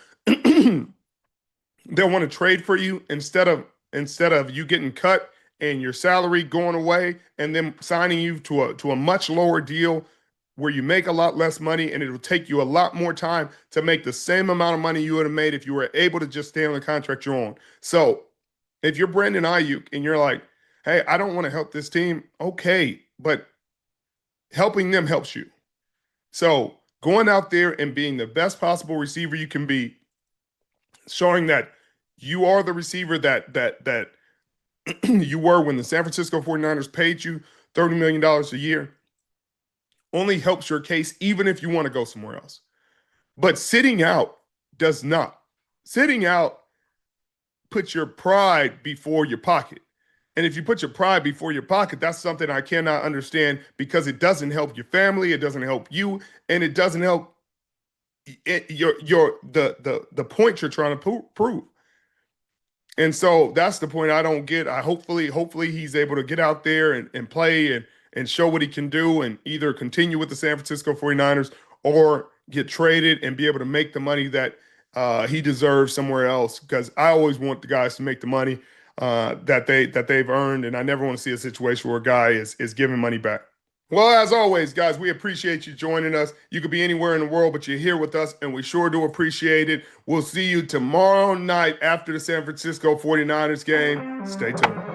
They'll want to trade for you instead of you getting cut and your salary going away and then signing you to a much lower deal where you make a lot less money, and it'll take you a lot more time to make the same amount of money you would have made if you were able to just stay on the contract you're on. So if you're Brandon Ayuk and you're like, hey, I don't want to help this team, okay, but helping them helps you. So going out there and being the best possible receiver you can be, showing that you are the receiver that you were when the San Francisco 49ers paid you $30 million a year, only helps your case even if you want to go somewhere else. But sitting out does not. Sitting out puts your pride before your pocket. And if you put your pride before your pocket, that's something I cannot understand, because it doesn't help your family, it doesn't help you, and it doesn't help the point you're trying to prove. And so that's the point I don't get. Hopefully he's able to get out there and play and show what he can do, and either continue with the San Francisco 49ers or get traded and be able to make the money that he deserves somewhere else. Because I always want the guys to make the money that they've earned, and I never want to see a situation where a guy is giving money back. Well, as always, guys, we appreciate you joining us. You could be anywhere in the world, but you're here with us, and we sure do appreciate it. We'll see you tomorrow night after the San Francisco 49ers game. Stay tuned.